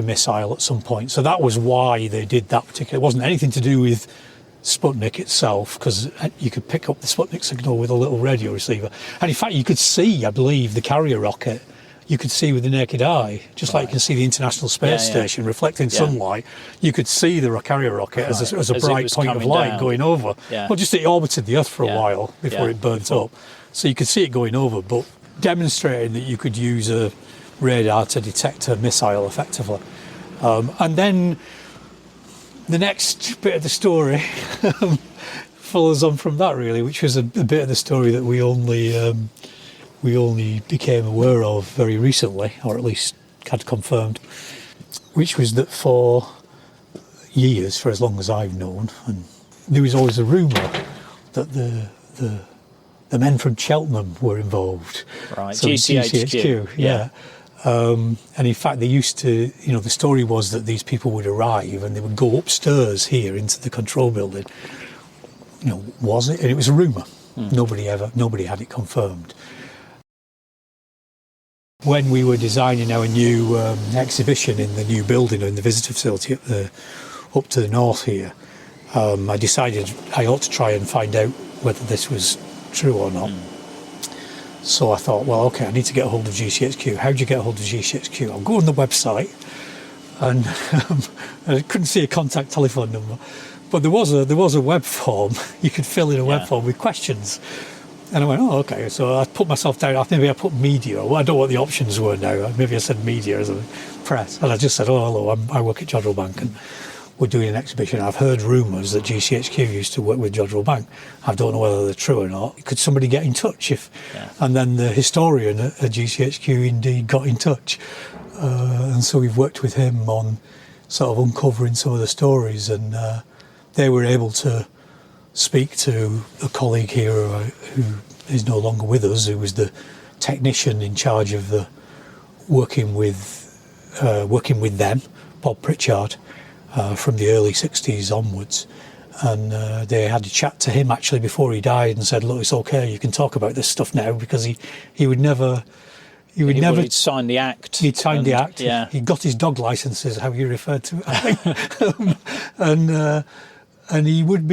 missile at some point. So that was why they did that particular. It wasn't anything to do with Sputnik itself, because you could pick up the Sputnik signal with a little radio receiver. And in fact, you could see, I believe, the carrier rocket. You could see with the naked eye, just like you can see the International Space Station reflecting sunlight. You could see the carrier rocket as a bright point of light down. Going over. Yeah. Well, just it orbited the Earth for a while before it burnt up. So you could see it going over, but demonstrating that you could use a radar to detect a missile effectively. And then the next bit of the story follows on from that, really, which was a bit of the story that we only became aware of very recently, or at least had confirmed, which was that for years, for as long as I've known, and there was always a rumour that the men from Cheltenham were involved. Right, so GCHQ. Yeah. And in fact, they used to, the story was that these people would arrive and they would go upstairs here into the control building. Was it? And it was a rumour. Nobody had it confirmed. When we were designing our new exhibition in the new building in the visitor facility up to the north here, I decided I ought to try and find out whether this was true or not. So I thought, well, okay, I need to get a hold of GCHQ. How do you get a hold of GCHQ? I'll go on the website, and I couldn't see a contact telephone number, but there was a web form. You could fill in a web form with questions. And I went, oh, okay. So I put myself down. Maybe I put media. Well, I don't know what the options were now. Maybe I said media as a press. And I just said, oh, hello, I work at Jodrell Bank and we're doing an exhibition. I've heard rumours that GCHQ used to work with Jodrell Bank. I don't know whether they're true or not. Could somebody get in touch? And then the historian at GCHQ indeed got in touch. And so we've worked with him on sort of uncovering some of the stories. And they were able to speak to a colleague here who is no longer with us, who was the technician in charge of the working with them, Bob Pritchard, from the early 60s onwards. And they had a chat to him actually before he died and said, look, it's okay, you can talk about this stuff now, because he would never... He'd signed the act. He'd signed the act. Yeah. He got his dog licenses, how you referred to it, I think. And he would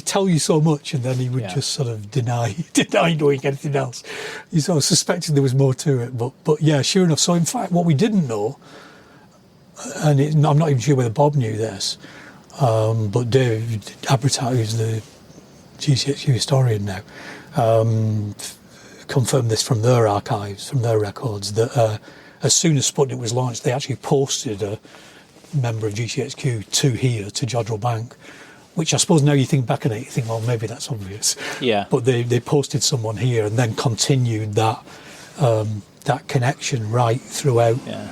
tell you so much, and then he would just sort of deny knowing anything else. You sort of suspected there was more to it, but yeah, sure enough. So in fact, what we didn't know, and I'm not even sure whether Bob knew this, but David Abertat, who's the GCHQ historian now, confirmed this from their archives, from their records, that as soon as Sputnik was launched, they actually posted a member of GCHQ to Jodrell Bank, which I suppose now you think back on it, you think, well, maybe that's obvious. Yeah. But they posted someone here and then continued that connection right throughout. Yeah.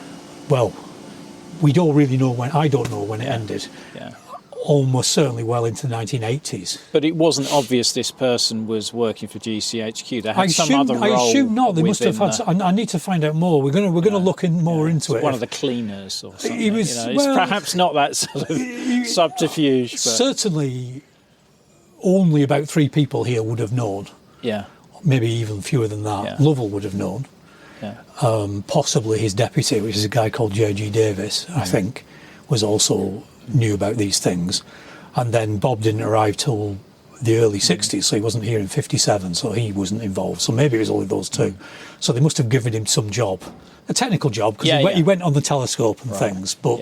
Well, we don't really know when. I don't know when it ended. Yeah. Almost certainly well into the 1980s. But it wasn't obvious this person was working for GCHQ. They had some other role. I assume not. They must have had. I need to find out more. We're going to look more into it. One of the cleaners or something. He was, it's perhaps not that sort of subterfuge. But certainly, only about 3 people here would have known. Yeah. Maybe even fewer than that. Yeah. Lovell would have known. Yeah. Possibly his deputy, which is a guy called J.G. Davis, I think, was also knew about these things. And then Bob didn't arrive till the early 60s, so he wasn't here in 57, so he wasn't involved. So maybe it was only those 2. So they must have given him some job, a technical job, because he went on the telescope and things, but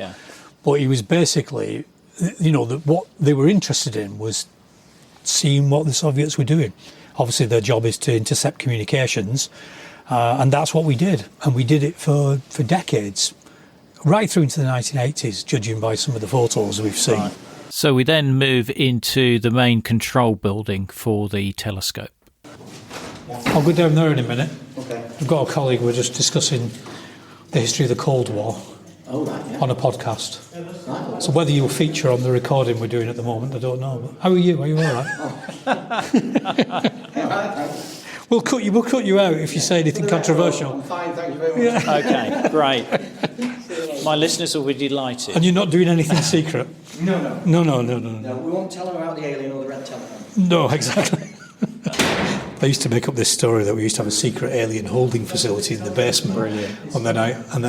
But he was basically, what they were interested in was seeing what the Soviets were doing. Obviously, their job is to intercept communications, and that's what we did. And we did it for decades, right through into the 1980s, judging by some of the photos we've seen. Right. So we then move into the main control building for the telescope. I'll go down there in a minute. Okay. We've got a colleague, we're just discussing the history of the Cold War on a podcast. Right. So whether you'll feature on the recording we're doing at the moment, I don't know. But how are you? Are you all right? We'll cut you out if you say anything controversial. I'm fine, thank you very much. Okay, great. My listeners will be delighted. And you're not doing anything secret? No. No. No, we won't tell them about the alien or the red telephone. No, exactly. I used to make up this story that we used to have a secret alien holding facility in the basement. Brilliant. And then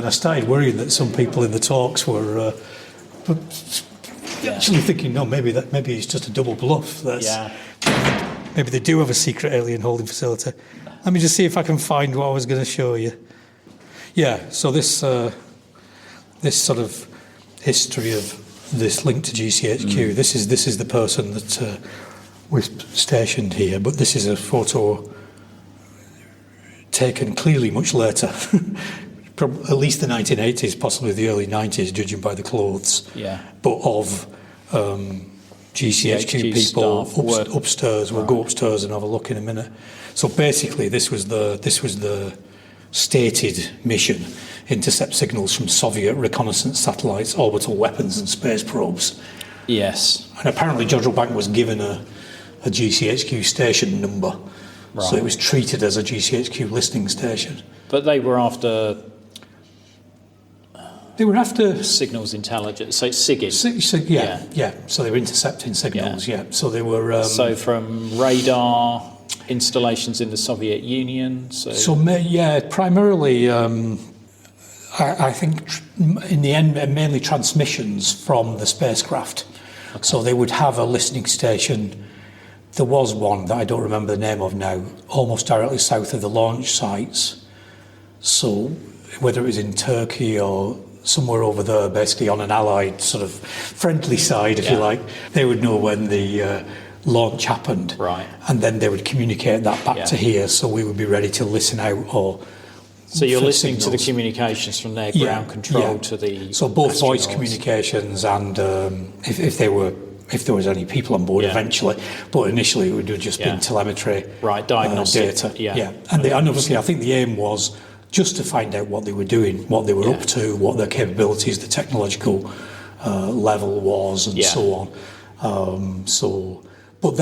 I started worrying that some people in the talks were actually thinking, no, maybe it's just a double bluff. Maybe they do have a secret alien holding facility. Let me just see if I can find what I was going to show you. Yeah, so this sort of history of this link to GCHQ. This is the person that was stationed here, but this is a photo taken clearly much later, at least the 1980s, possibly the early 90s, judging by the clothes. Yeah. But of GCHQ people upstairs. We'll go upstairs and have a look in a minute. So basically, this was the stated mission: intercept signals from Soviet reconnaissance satellites, orbital weapons, and space probes. Yes. And apparently, Jodrell Bank was given a GCHQ station number, so it was treated as a GCHQ listening station. But they were after signals intelligence, so it's SIGINT. Yeah. So they were intercepting signals. Yeah. So they were. So from radar installations in the Soviet Union. Primarily, I think in the end, mainly transmissions from the spacecraft. Okay. So they would have a listening station. There was one that I don't remember the name of now, almost directly south of the launch sites. So whether it was in Turkey or somewhere over there, basically on an allied sort of friendly side, if you like, they would know when the launch happened. Right. And then they would communicate that back to here, so we would be ready to listen out or... So you're listening to the communications from their ground control to the... So both astronauts. voice communications and if there was any people on board eventually, but initially it would have just been telemetry, diagnostic data. And obviously I think the aim was just to find out what they were doing, what they were up to, what their capabilities, the technological level was, and so on. But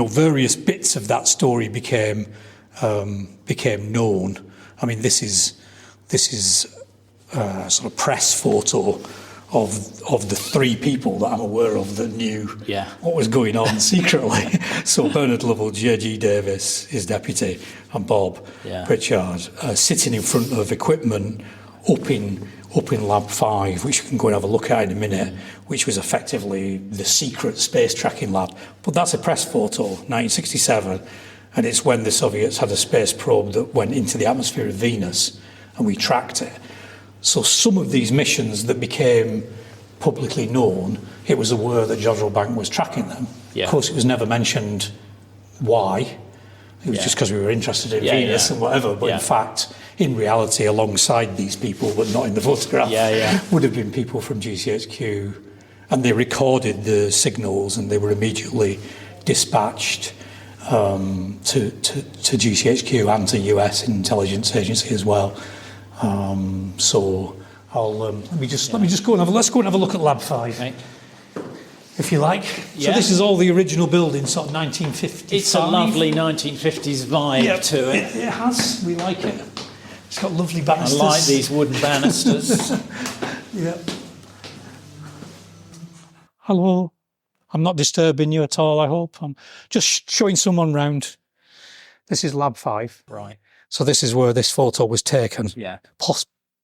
various bits of that story became known. I mean, this is a sort of press photo of the three people that I'm aware of that knew what was going on secretly. So Bernard Lovell, J.G. Davis, his deputy, and Bob Pritchard sitting in front of equipment up in Lab 5, which we can go and have a look at in a minute, which was effectively the secret space tracking lab. But that's a press photo, 1967, and it's when the Soviets had a space probe that went into the atmosphere of Venus, and we tracked it. So some of these missions that became publicly known, it was aware that Jodrell Bank was tracking them. Of course, it was never mentioned why. It was just because we were interested in Venus and whatever. But in fact, in reality, alongside these people, but not in the photograph, would have been people from GCHQ. And they recorded the signals and they were immediately dispatched to GCHQ and to US intelligence agency as well. So I'll let me just go and have a look at Lab 5, if you like. So this is all the original building, sort of 1955. It's a lovely 1950s vibe to it. It has. We like it. It's got lovely banisters. I like these wooden banisters. Hello. I'm not disturbing you at all, I hope. I'm just showing someone round. This is Lab 5. Right. So this is where this photo was taken. Yeah.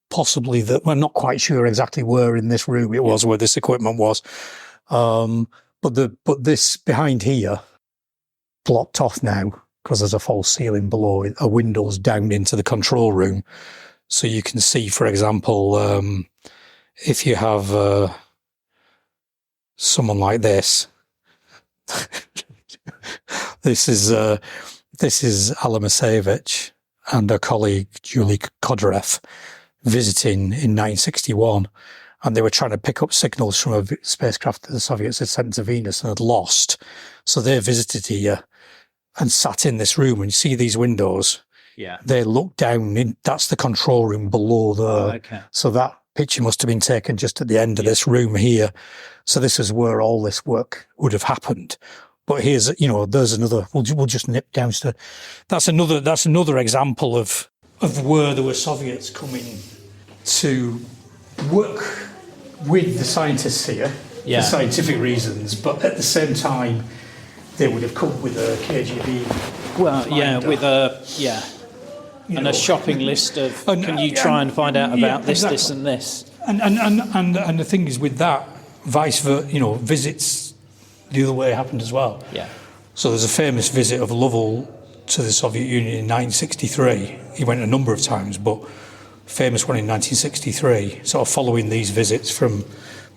Possibly that we're not quite sure exactly where in this room it was, where this equipment was. But this behind here, blocked off now because there's a false ceiling below it, are windows down into the control room. So you can see, for example, if you have someone like this, this is Alla Masevich and her colleague Julie Kodarev visiting in 1961, and they were trying to pick up signals from a spacecraft that the Soviets had sent to Venus and had lost. So they visited here and sat in this room, and you see these windows. Yeah. They look down in, that's the control room below there. Oh, okay. So that picture must have been taken just at the end of this room here. So this is where all this work would have happened. But here's, there's another, we'll just nip down to, that's another example of where there were Soviets coming to work with the scientists here for scientific reasons, but at the same time, they would have come with a KGB. Well, with a shopping list of can you try and find out about this, this, and this. And the thing is, with that, visits the other way happened as well. Yeah. So there's a famous visit of Lovell to the Soviet Union in 1963. He went a number of times, but famous one in 1963, sort of following these visits from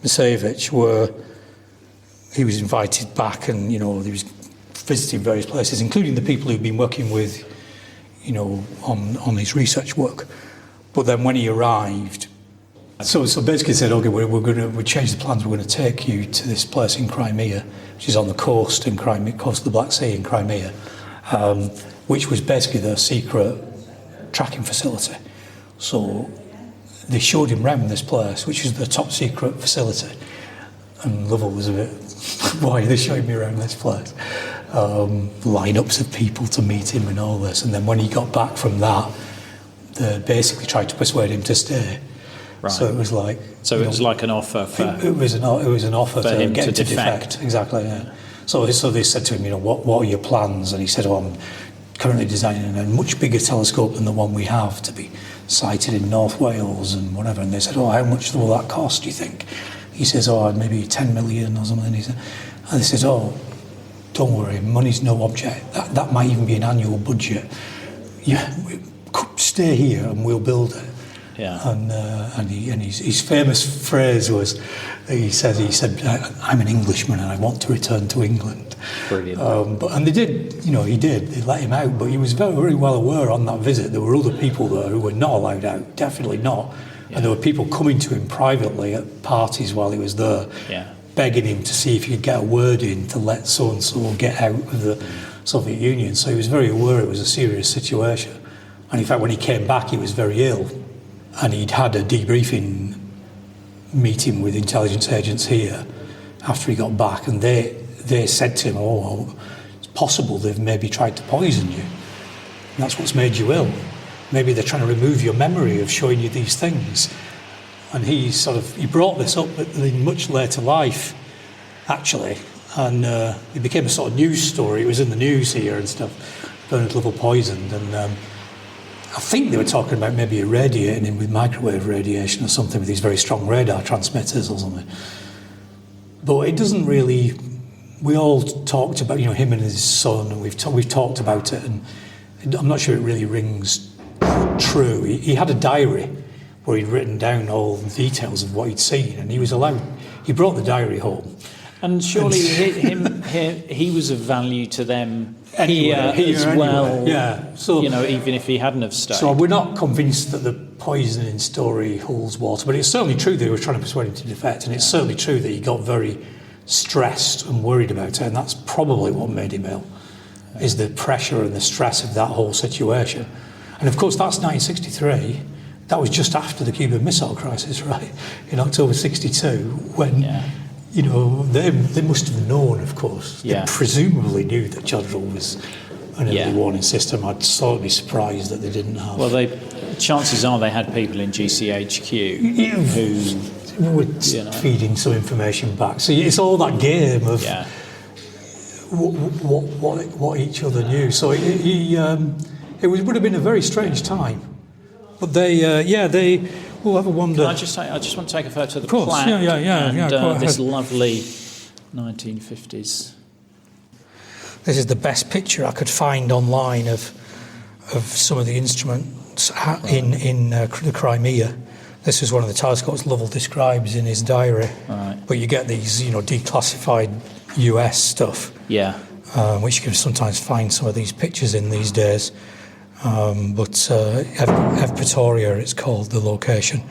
Masevich, where he was invited back, and he was visiting various places, including the people who'd been working with, on his research work. But then when he arrived, so basically said, okay, we changed the plans. We're going to take you to this place in Crimea, which is on the coast in Crimea, coast of the Black Sea in Crimea, which was basically their secret tracking facility. So they showed him around this place, which is the top secret facility. And Lovell was a bit, why are they showing me around this place? Lineups of people to meet him and all this. And then when he got back from that, they basically tried to persuade him to stay. Right. So it was like... So it was like an offer for... It was an offer for to him get to to defect. Exactly, yeah. So they said to him, what are your plans? And he said, I'm currently designing a much bigger telescope than the one we have to be sited in North Wales and whatever. And they said, how much will that cost, do you think? He says, maybe 10 million or something. And they said, don't worry, money's no object. That might even be an annual budget. Yeah, stay here and we'll build it. Yeah. And his famous phrase was, he said, I'm an Englishman and I want to return to England. Brilliant. And they did, he did. They let him out, but he was very, very well aware on that visit there were other people there who were not allowed out, definitely not. Yeah. And there were people coming to him privately at parties while he was there, begging him to see if he could get a word in to let so-and-so get out of the Soviet Union. So he was very aware it was a serious situation. And in fact, when he came back, he was very ill. And he'd had a debriefing meeting with intelligence agents here after he got back, and they said to him, it's possible they've maybe tried to poison you. And that's what's made you ill. Maybe they're trying to remove your memory of showing you these things. And he brought this up in much later life, actually, and it became a sort of news story. It was in the news here and stuff. Bernard Lovell poisoned, and I think they were talking about maybe irradiating him with microwave radiation or something with these very strong radar transmitters or something. But it doesn't really. We all talked about him and his son, and we've talked about it, and I'm not sure it really rings true. He had a diary where he'd written down all the details of what he'd seen, and he was allowed. He brought the diary home. And surely he was of value to them here as well. Anyway. Yeah. So even if he hadn't have stayed. So we're not convinced that the poisoning story holds water, but it's certainly true that they were trying to persuade him to defect, and it's certainly true that he got very stressed and worried about it, and that's probably what made him ill, is the pressure and the stress of that whole situation. And of course, that's 1963. That was just after the Cuban Missile Crisis, right? In October '62, when they must have known, of course. They presumably knew that Jodrell was an early warning system. I'd sort of be surprised that they didn't have. Well, chances are they had people in GCHQ who were feeding some information back. So it's all that game of what each other knew. So it would have been a very strange time. But they will have a wonder. Can I just say, I just want to take a photo of the plaque and this lovely 1950s. This is the best picture I could find online of some of the instruments in the Crimea. This is one of the telescopes Lovell describes in his diary. Right. But you get these, declassified US stuff, which you can sometimes find some of these pictures in these days. But Pretoria, it's called, the location.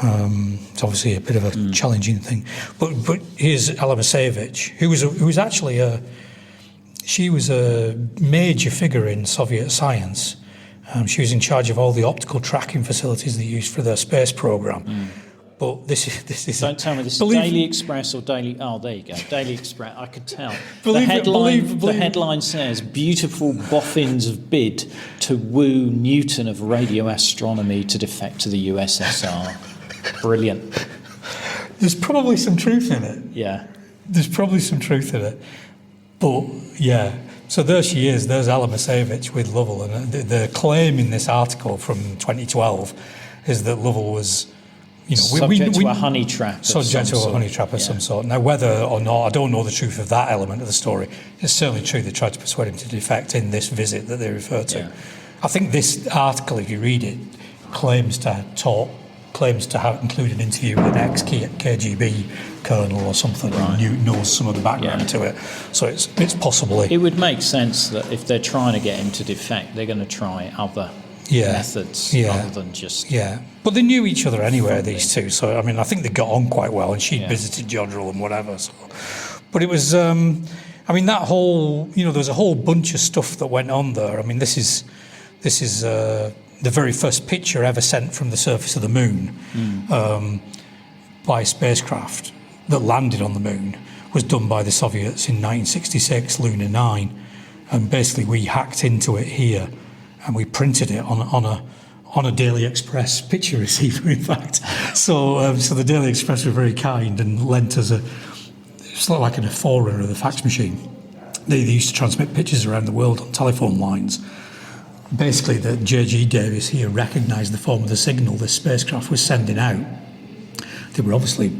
It's obviously a bit of a challenging thing. But here's Ella Masevich, who was actually she was a major figure in Soviet science. She was in charge of all the optical tracking facilities they used for their space program. But this is. Don't tell me this is Daily Express or Daily. Oh, there you go, Daily Express. I could tell. The headline says, "Beautiful boffins of bid to woo Newton of radio astronomy to defect to the USSR." Brilliant. There's probably some truth in it. Yeah. There's probably some truth in it. But yeah. So there she is. There's Ella Masevich with Lovell, and the claim in this article from 2012 is that Lovell was, subject to a honey trap. Subject to a honey trap of some sort. Now, whether or not, I don't know the truth of that element of the story. It's certainly true they tried to persuade him to defect in this visit that they refer to. Yeah. I think this article, if you read it, claims to have included an interview with an ex-KGB colonel or something who knows some of the background to it. So it's possibly... It would make sense that if they're trying to get him to defect, they're going to try other methods other than just... Yeah, but they knew each other anyway, these two. So, I mean, I think they got on quite well, and she'd visited Jodrell and whatever. So. But it was... that whole... there was a whole bunch of stuff that went on there. I mean, this is the very first picture ever sent from the surface of the moon by a spacecraft that landed on the moon was done by the Soviets in 1966, Luna 9. And basically we hacked into it here and we printed it on a Daily Express picture receiver, in fact. So the Daily Express were very kind and lent us it's like a forerunner of the fax machine. They used to transmit pictures around the world on telephone lines. Basically, that J.G. Davis here recognised the form of the signal this spacecraft was sending out. They were obviously,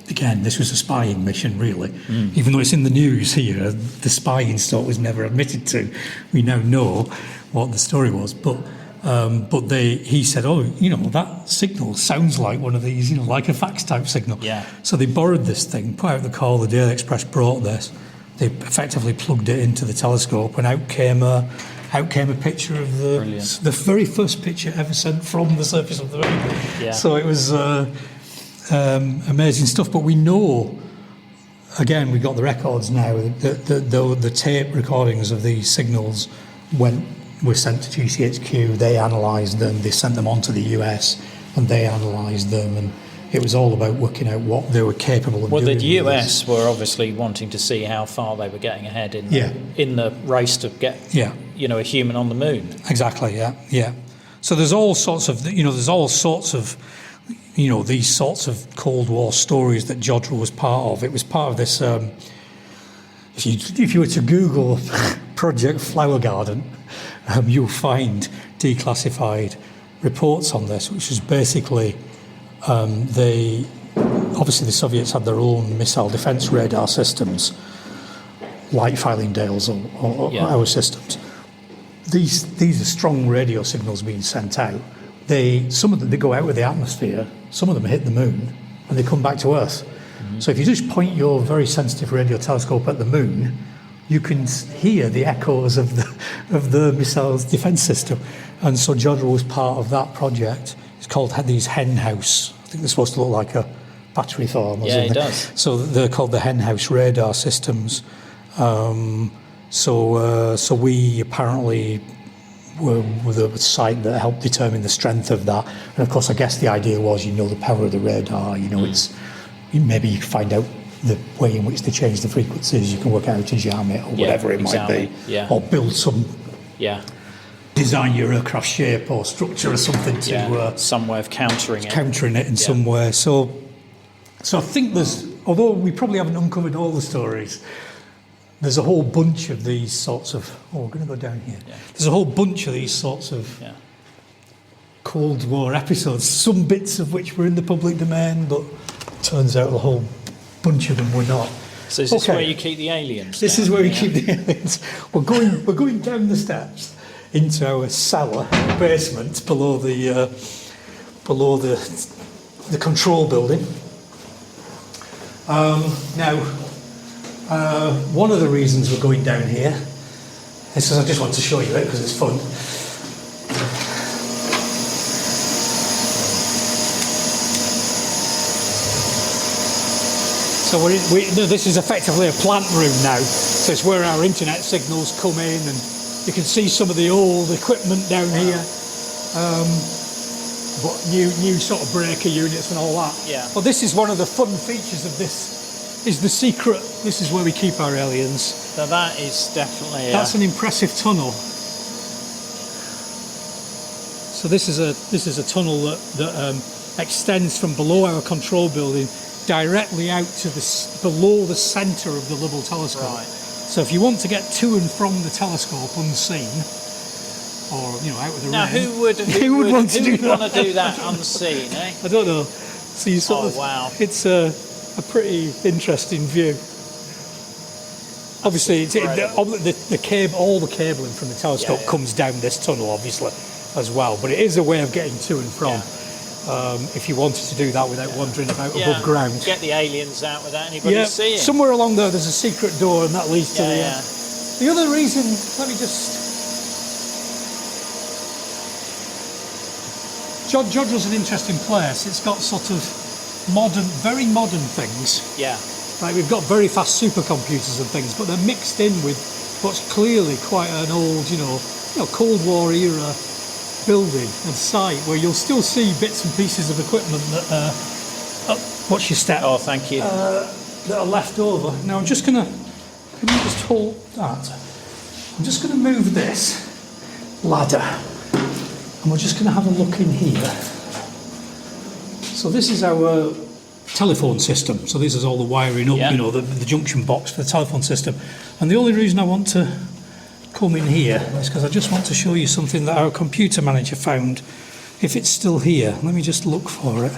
again, this was a spying mission, really. Even though it's in the news here, the spying stuff was never admitted to. We now know what the story was. But he said, that signal sounds like one of these, like a fax type signal. Yeah. So they borrowed this thing, put out the call, the Daily Express brought this. They effectively plugged it into the telescope, and out came a picture of the very first picture ever sent from the surface of the moon. Yeah. So it was amazing stuff. But we know, again, we got the records now, that the tape recordings of these signals were sent to GCHQ. They analysed them. They sent them on to the US, and they analysed them. And it was all about working out what they were capable of doing. Well, the US were obviously wanting to see how far they were getting ahead in the race to get a human on the moon. Exactly. Yeah. So there's all sorts of these sorts of Cold War stories that Jodrell was part of. It was part of this. If you were to Google Project Flower Garden, you'll find declassified reports on this, which is basically. Obviously the Soviets had their own missile defence radar systems, like Fylingdale's or our systems. These are strong radio signals being sent out. Some of them, they go out with the atmosphere, some of them hit the moon, and they come back to Earth. Mm-hmm. So if you just point your very sensitive radio telescope at the moon, you can hear the echoes of the missile's defence system. And so Jodrell was part of that project. It's called these hen house. I think they're supposed to look like a battery farm or something. Yeah, it does. So they're called the hen house radar systems. So we apparently were the site that helped determine the strength of that. And of course, I guess the idea was, the power of the radar. Maybe you can find out the way in which they change the frequencies. You can work out how to jam it or whatever it might be, or build some. Yeah. Design your aircraft shape or structure or something to some way of countering it in some way. So I think although we probably haven't uncovered all the stories, there's a whole bunch of these sorts of. We're going to go down here. Yeah. There's a whole bunch of these sorts of Cold War episodes. Some bits of which were in the public domain, but turns out a whole bunch of them were not. So is this where you keep the aliens? This is where we keep the aliens. We're going down the steps into our cellar basement below below the control building. Now, one of the reasons we're going down here is because I just want to show you it because it's fun. So this is effectively a plant room now. So it's where our internet signals come in, and you can see some of the old equipment down here. But new sort of breaker units and all that. Yeah. But this is one of the fun features of this, is the secret. This is where we keep our aliens. So that is definitely... That's an impressive tunnel. So this is a tunnel that extends from below our control building directly out to below the centre of the Lovell telescope. Right. So if you want to get to and from the telescope unseen, or out of the Now, rain, who would want to do that unseen, eh? I don't know. So you sort of, wow. It's a pretty interesting view. Obviously, the cable, all the cabling from the telescope comes down this tunnel, obviously, as well. But it is a way of getting to and from. Yeah. If you wanted to do that without wandering about above ground. Get the aliens out without anybody seeing. Somewhere along there, there's a secret door, and that leads to the. The other reason, let me just. Jodrell's an interesting place. It's got sort of very modern things. Yeah. Like we've got very fast supercomputers and things, but they're mixed in with what's clearly quite an old, Cold War era building and site where you'll still see bits and pieces of equipment that what's your step? Oh, thank you. That are left over. Now I'm just gonna. Can you just hold that? I'm just gonna move this ladder, and we're just gonna have a look in here. So this is our telephone system. So this is all the wiring up, the junction box for the telephone system. And the only reason I want to come in here is because I just want to show you something that our computer manager found, if it's still here. Let me just look for it.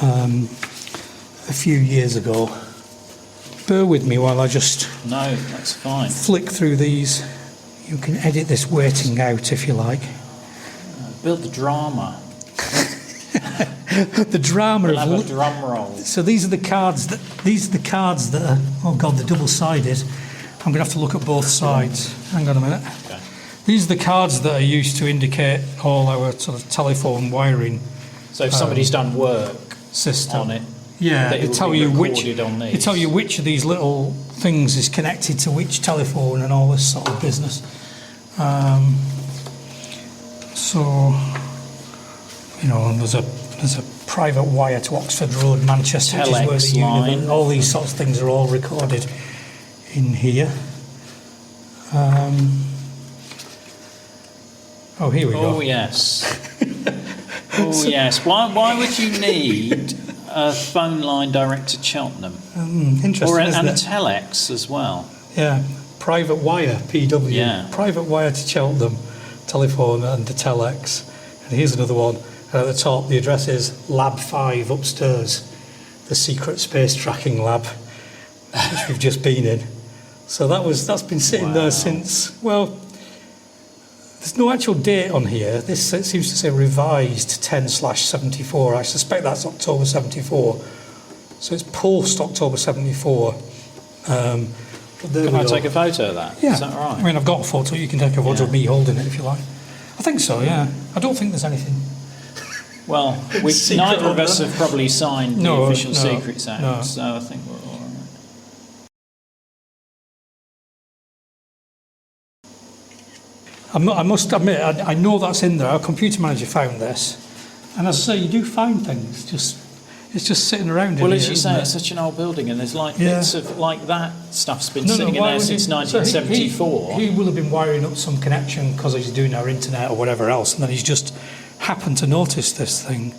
A few years ago. Bear with me while I just that's fine. flick through these. You can edit this waiting out if you like. Build the drama. The drama We'll of have a drum roll. So these are the cards that are, oh god, they're double-sided. I'm going to have to look at both sides. Hang on a minute. Okay. These are the cards that are used to indicate all our sort of telephone wiring. So if somebody's done work system on it, yeah, that it they will tell be you recorded on these. they tell you which of these little things is connected to which telephone and all this sort of business. There's a private wire to Oxford Road, Manchester, which is where the line. all these sorts of things are all recorded in here. Oh, here we go. Oh yes. Oh yes. Why would you need a phone line direct to Cheltenham? Interesting, and a isn't it? telex as well? Yeah, private wire, PW. Yeah. Private wire to Cheltenham, telephone and the telex. And here's another one. And at the top, the address is Lab 5 upstairs, the secret space tracking lab, which we've just been in. So that's been sitting there since, well, there's no actual date on here. This seems to say revised 10/74. I suspect that's October 74. So it's post October 74. But there Can we I go. take a photo of that? Yeah. Is that right? I mean, I've got a photo. You can take a photo of me holding it if you like. I think so, yeah. I don't think there's anything. Well, Secret neither of on us that. have probably signed the No, Official no, Secrets Act, no. so I think we're all right. I must admit, I know that's in there. Our computer manager found this. And as I say, you do find things. It's just sitting around Well, in as here, you isn't say, it? it's such an old building, and there's like Yeah. bits of like that stuff's been No, sitting in why there would since he- so 1974. He will have been wiring up some connection because he's doing our internet or whatever else, and then he's just happened to notice this thing.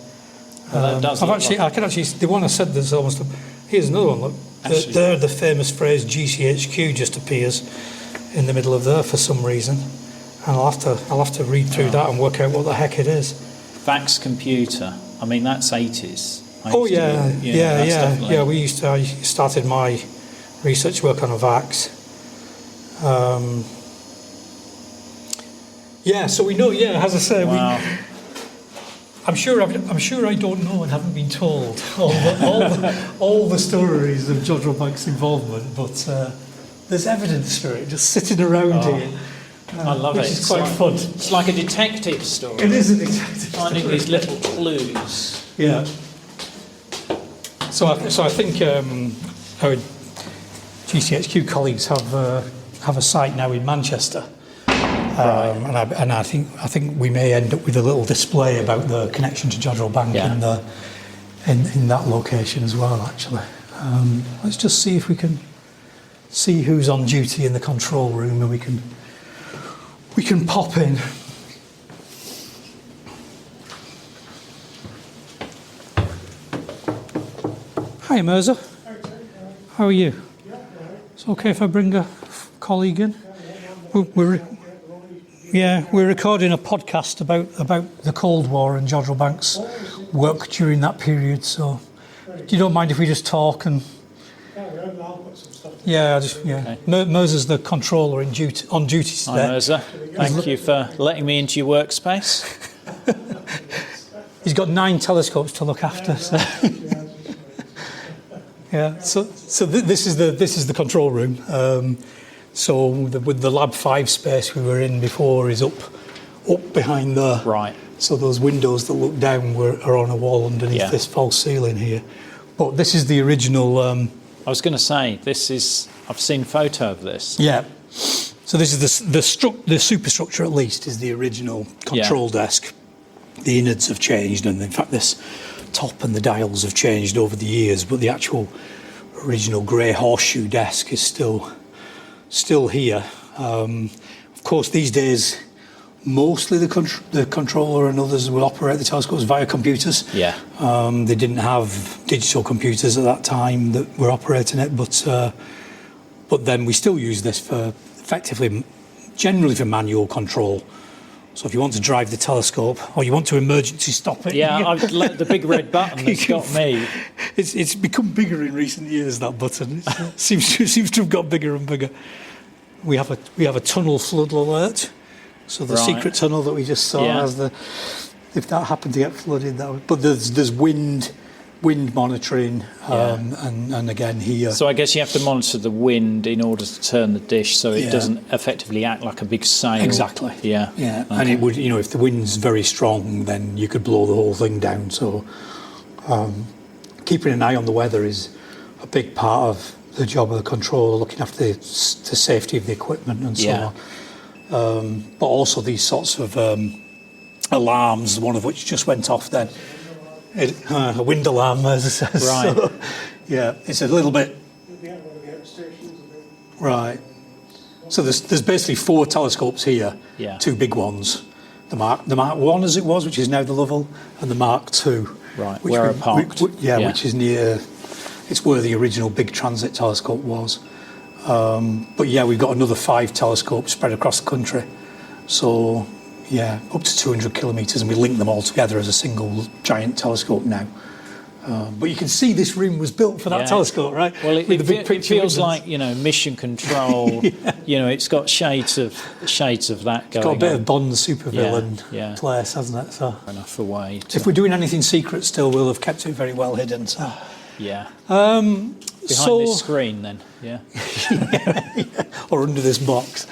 Well, that does I've look actually, like- I can actually, the one I said there's almost. Here's another one. Look, Actually- there the famous phrase GCHQ just appears in the middle of there for some reason, and I'll have to read through that and work out what the heck it is. Fax computer. I mean, that's 80s. I Oh used to yeah, do- yeah, that's yeah, definitely- yeah. I started my research work on a VAX. Yeah, so we know. Yeah, as I say, Wow. I'm sure I don't know and haven't been told all the stories of Jodrell Bank's involvement, but there's evidence for it just sitting around here. I love which it. is quite fun. It's like a detective story. It is a detective Finding story. these little clues. Yeah. So I think our GCHQ colleagues have a site now in Manchester, and I think we may end up with a little display about the connection to Jodrell Bank in that location as well. Actually, let's just see if we can see who's on duty in the control room, and we can pop in. Hi, Mirza. How are you? It's okay if I bring a colleague in? We're recording a podcast about the Cold War and Jodrell Bank's work during that period. So, you don't mind if we just talk and? Yeah, Okay. Mirza's the controller on duty today. Hi, Mirza. Thank you for letting me into your workspace. He's got 9 telescopes to look after. So. Yeah. So this is the control room. With the Lab 5 space we were in before is up behind there. Right. So those windows that look down are on a wall underneath this false ceiling here. But this is the original. I was going to say, I've seen photo of this. Yeah. So this is the superstructure, at least, is the original control desk. The innards have changed, and in fact this top and the dials have changed over the years, but the actual original grey horseshoe desk is still here. Of course, these days, mostly the controller and others will operate the telescopes via computers. Yeah. They didn't have digital computers at that time that were operating it, but then we still use this for generally for manual control. So if you want to drive the telescope or you want to emergency stop it. Yeah, the big red button that's got me. It's become bigger in recent years, that button. It seems to have got bigger and bigger. We have a tunnel flood alert. So the secret tunnel that we just saw if that happened to get flooded, but there's wind monitoring, and again here. So I guess you have to monitor the wind in order to turn the dish so it doesn't effectively act like a big sail. Exactly. Yeah. Yeah. Okay. And it would, if the wind's very strong, then you could blow the whole thing down. So keeping an eye on the weather is a big part of the job of the controller, looking after the safety of the equipment and so on. But also these sorts of alarms, one of which just went off then. A wind alarm, as it says. Right. So, it's a little bit. Right. So there's basically 4 telescopes here. Yeah. 2 big ones. The Mark 1 as it was, which is now the Lovell, and the Mark 2. Right. Where are parked. Which is near. It's where the original big transit telescope was. But we've got another 5 telescopes spread across the country. So. Yeah, up to 200 kilometres, and we link them all together as a single giant telescope now. But you can see this room was built for that telescope, right? Well, it feels windows. like mission control. It's got shades of that going on. It's got a bit of Bond supervillain place, hasn't it? So enough away. If we're doing anything secret, still we'll have kept it very well hidden. So yeah. Behind this screen, then. Yeah. Or under this box.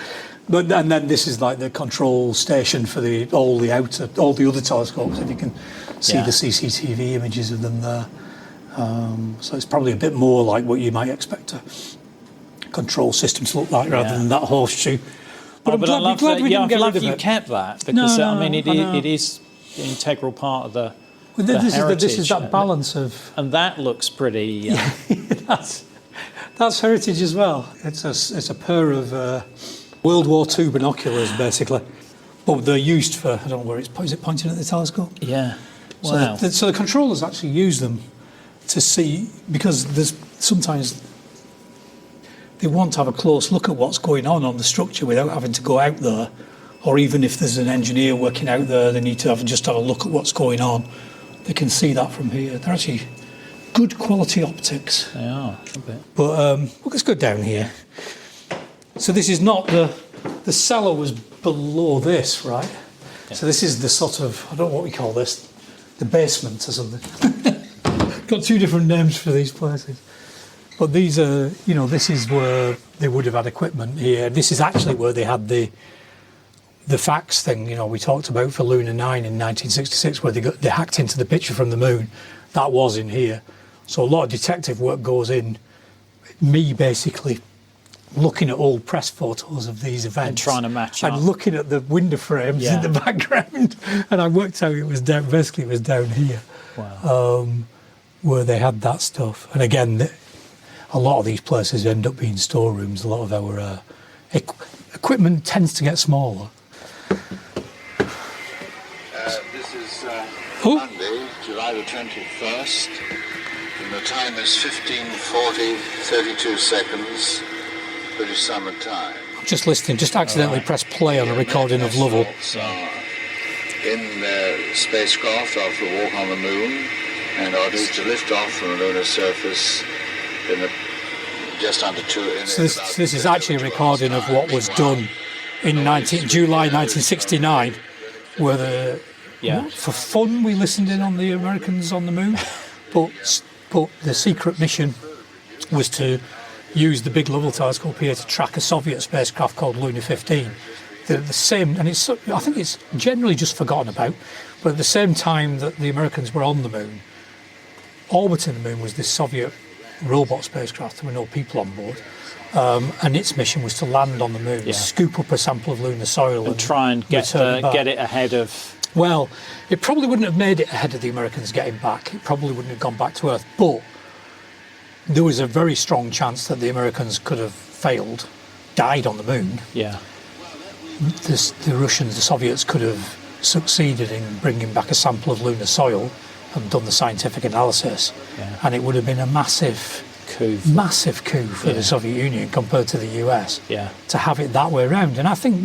And then this is like the control station for all the other telescopes, if you can see the CCTV images of them there. So it's probably a bit more like what you might expect a control system to look like, rather than that horseshoe. But I'm glad we didn't get rid of it. You kept that, because it is an integral part of the heritage. This is that balance of, and that looks pretty. That's heritage as well. It's a pair of World War II binoculars, basically. But they're used for, I don't know where is it pointing at the telescope? Yeah. Wow. So the controllers actually use them to see, because there's sometimes they want to have a close look at what's going on the structure without having to go out there. Or even if there's an engineer working out there, they need to just have a look at what's going on. They can see that from here. They're actually good quality optics. They are, a bit. But let's go down here. So this is not the cellar was below this, right? Yeah. So this is the sort of, I don't know what we call this, the basement or something. Got two different names for these places. But these are, this is where they would have had equipment here. This is actually where they had the fax thing, we talked about for Luna 9 in 1966, where they hacked into the picture from the moon. That was in here. So a lot of detective work goes in. Me basically looking at old press photos of these events. And trying to match up. And looking at the window frames in the background. And I worked out it was down here. Wow. Where they had that stuff. And again, a lot of these places end up being storerooms. A lot of our equipment tends to get smaller. This is Monday, July the 21st, and the time is 15:40, 32 seconds, British Summer Time. Just listening, just accidentally pressed play on a recording of Lovell. In their spacecraft after a walk on the moon, and are due to lift off from the lunar surface in just under 2. So this is actually a recording of what was done in July 1969, where for fun we listened in on the Americans on the moon, but the secret mission was to use the big Lovell telescope here to track a Soviet spacecraft called Luna 15. The same, and I think it's generally just forgotten about, but at the same time that the Americans were on the moon, orbiting the moon was this Soviet robot spacecraft. There were no people on board, and its mission was to land on the moon, scoop up a sample of lunar soil, and try and get it ahead of. Well, it probably wouldn't have made it ahead of the Americans getting back. It probably wouldn't have gone back to Earth, but there was a very strong chance that the Americans could have failed, died on the moon. Yeah. The Russians, the Soviets could have succeeded in bringing back a sample of lunar soil and done the scientific analysis, and it would have been a massive coup for the Soviet Union compared to the US to have it that way around. And I think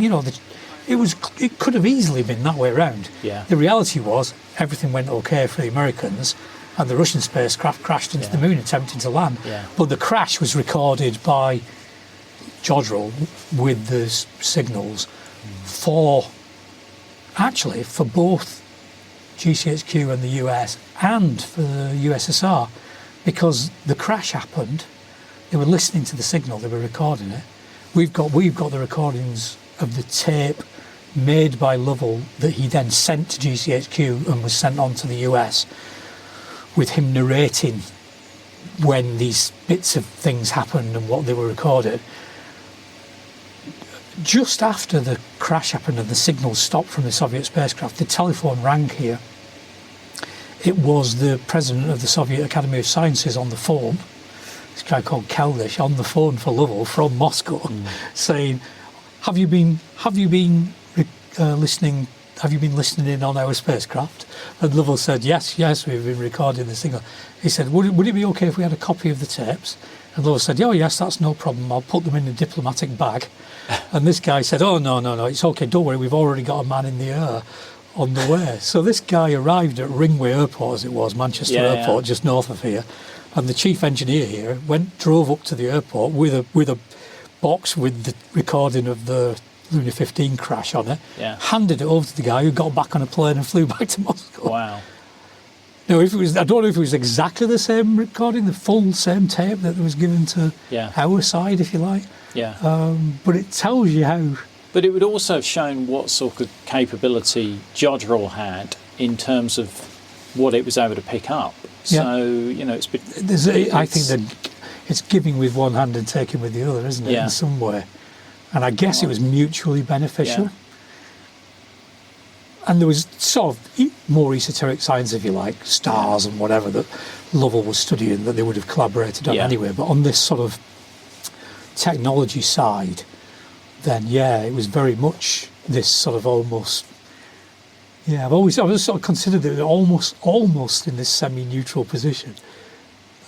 it could have easily been that way around. The reality was everything went okay for the Americans, and the Russian spacecraft crashed into the moon attempting to land. But the crash was recorded by Jodrell with the signals for both GCHQ and the US and for the USSR, because the crash happened. They were listening to the signal, they were recording it. We've got the recordings of the tape made by Lovell that he then sent to GCHQ and was sent on to the US, with him narrating when these bits of things happened and what they were recorded. Just after the crash happened and the signals stopped from the Soviet spacecraft, the telephone rang here. It was the president of the Soviet Academy of Sciences on the phone, this guy called Keldysh, on the phone for Lovell from Moscow, saying, "Have you been listening? Have you been listening in on our spacecraft?" And Lovell said, "Yes, we've been recording the signal." He said, "Would it be okay if we had a copy of the tapes?" And Lovell said, "Oh yes, that's no problem. I'll put them in a diplomatic bag." And this guy said, "Oh no, it's okay. Don't worry. We've already got a man in the air on the way." So this guy arrived at Ringway Airport, as it was, Manchester Airport, just north of here. And the chief engineer here drove up to the airport with a box with the recording of the Luna 15 crash on it, handed it over to the guy, who got back on a plane and flew back to Moscow. Wow. Now, I don't know if it was exactly the same recording, the full same tape that was given to our side, if you like. But it tells you how. But it would also have shown what sort of capability Jodrell had in terms of what it was able to pick up. So, it's been. I think that it's giving with one hand and taking with the other, isn't it, in some way? And I guess it was mutually beneficial. And there was sort of more esoteric science, if you like, stars and whatever, that Lovell was studying that they would have collaborated on anyway. But on this sort of technology side, then it was very much this sort of almost. I've always sort of considered it almost in this semi-neutral position.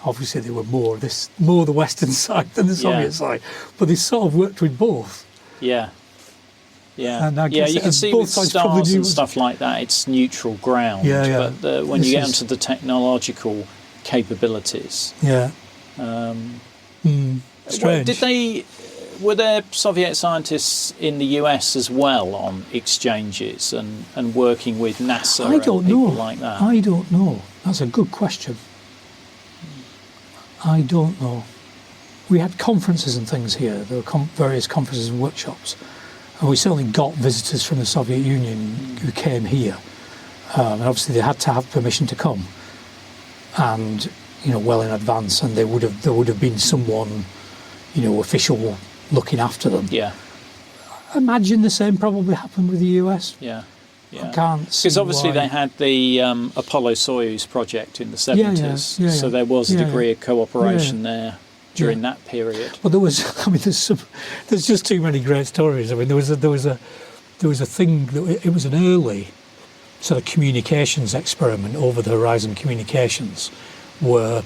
Obviously, they were more the Western side than the Soviet side, but they sort of worked with both. And I guess you can see with stars and stuff like that, it's neutral ground. But when you get onto the technological capabilities, strange. were there Soviet scientists in the US as well on exchanges and working with NASA I don't and people know. like that? I don't know. That's a good question. I don't know. We had conferences and things here. There were various conferences and workshops. And we certainly got visitors from the Soviet Union who came here. And obviously they had to have permission to come. And, well in advance. And there would have been someone, official looking after them. Yeah. I imagine the same probably happened with the US. Yeah. I can't see because obviously why. they had the Apollo-Soyuz project in the 70s, yeah. so there was a degree of cooperation Yeah. there during that period. Well, there was. There's just too many great stories. I mean, there was a thing. It was an early sort of communications experiment, over the horizon communications, where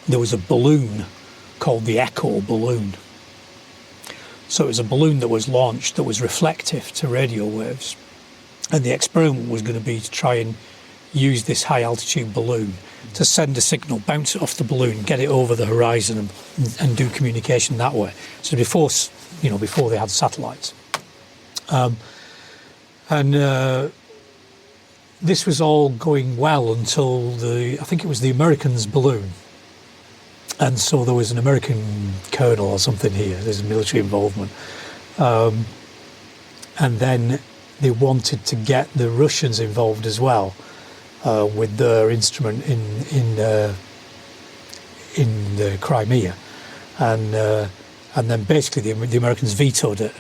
there was a balloon called the Echo balloon. So it was a balloon that was launched that was reflective to radio waves. And the experiment was going to be to try and use this high altitude balloon to send a signal, bounce it off the balloon, get it over the horizon and do communication that way. So before they had satellites. This was all going well until I think it was the Americans' balloon. And so there was an American colonel or something here, there's military involvement. And then they wanted to get the Russians involved as well, with their instrument in the Crimea, and then basically the Americans vetoed it.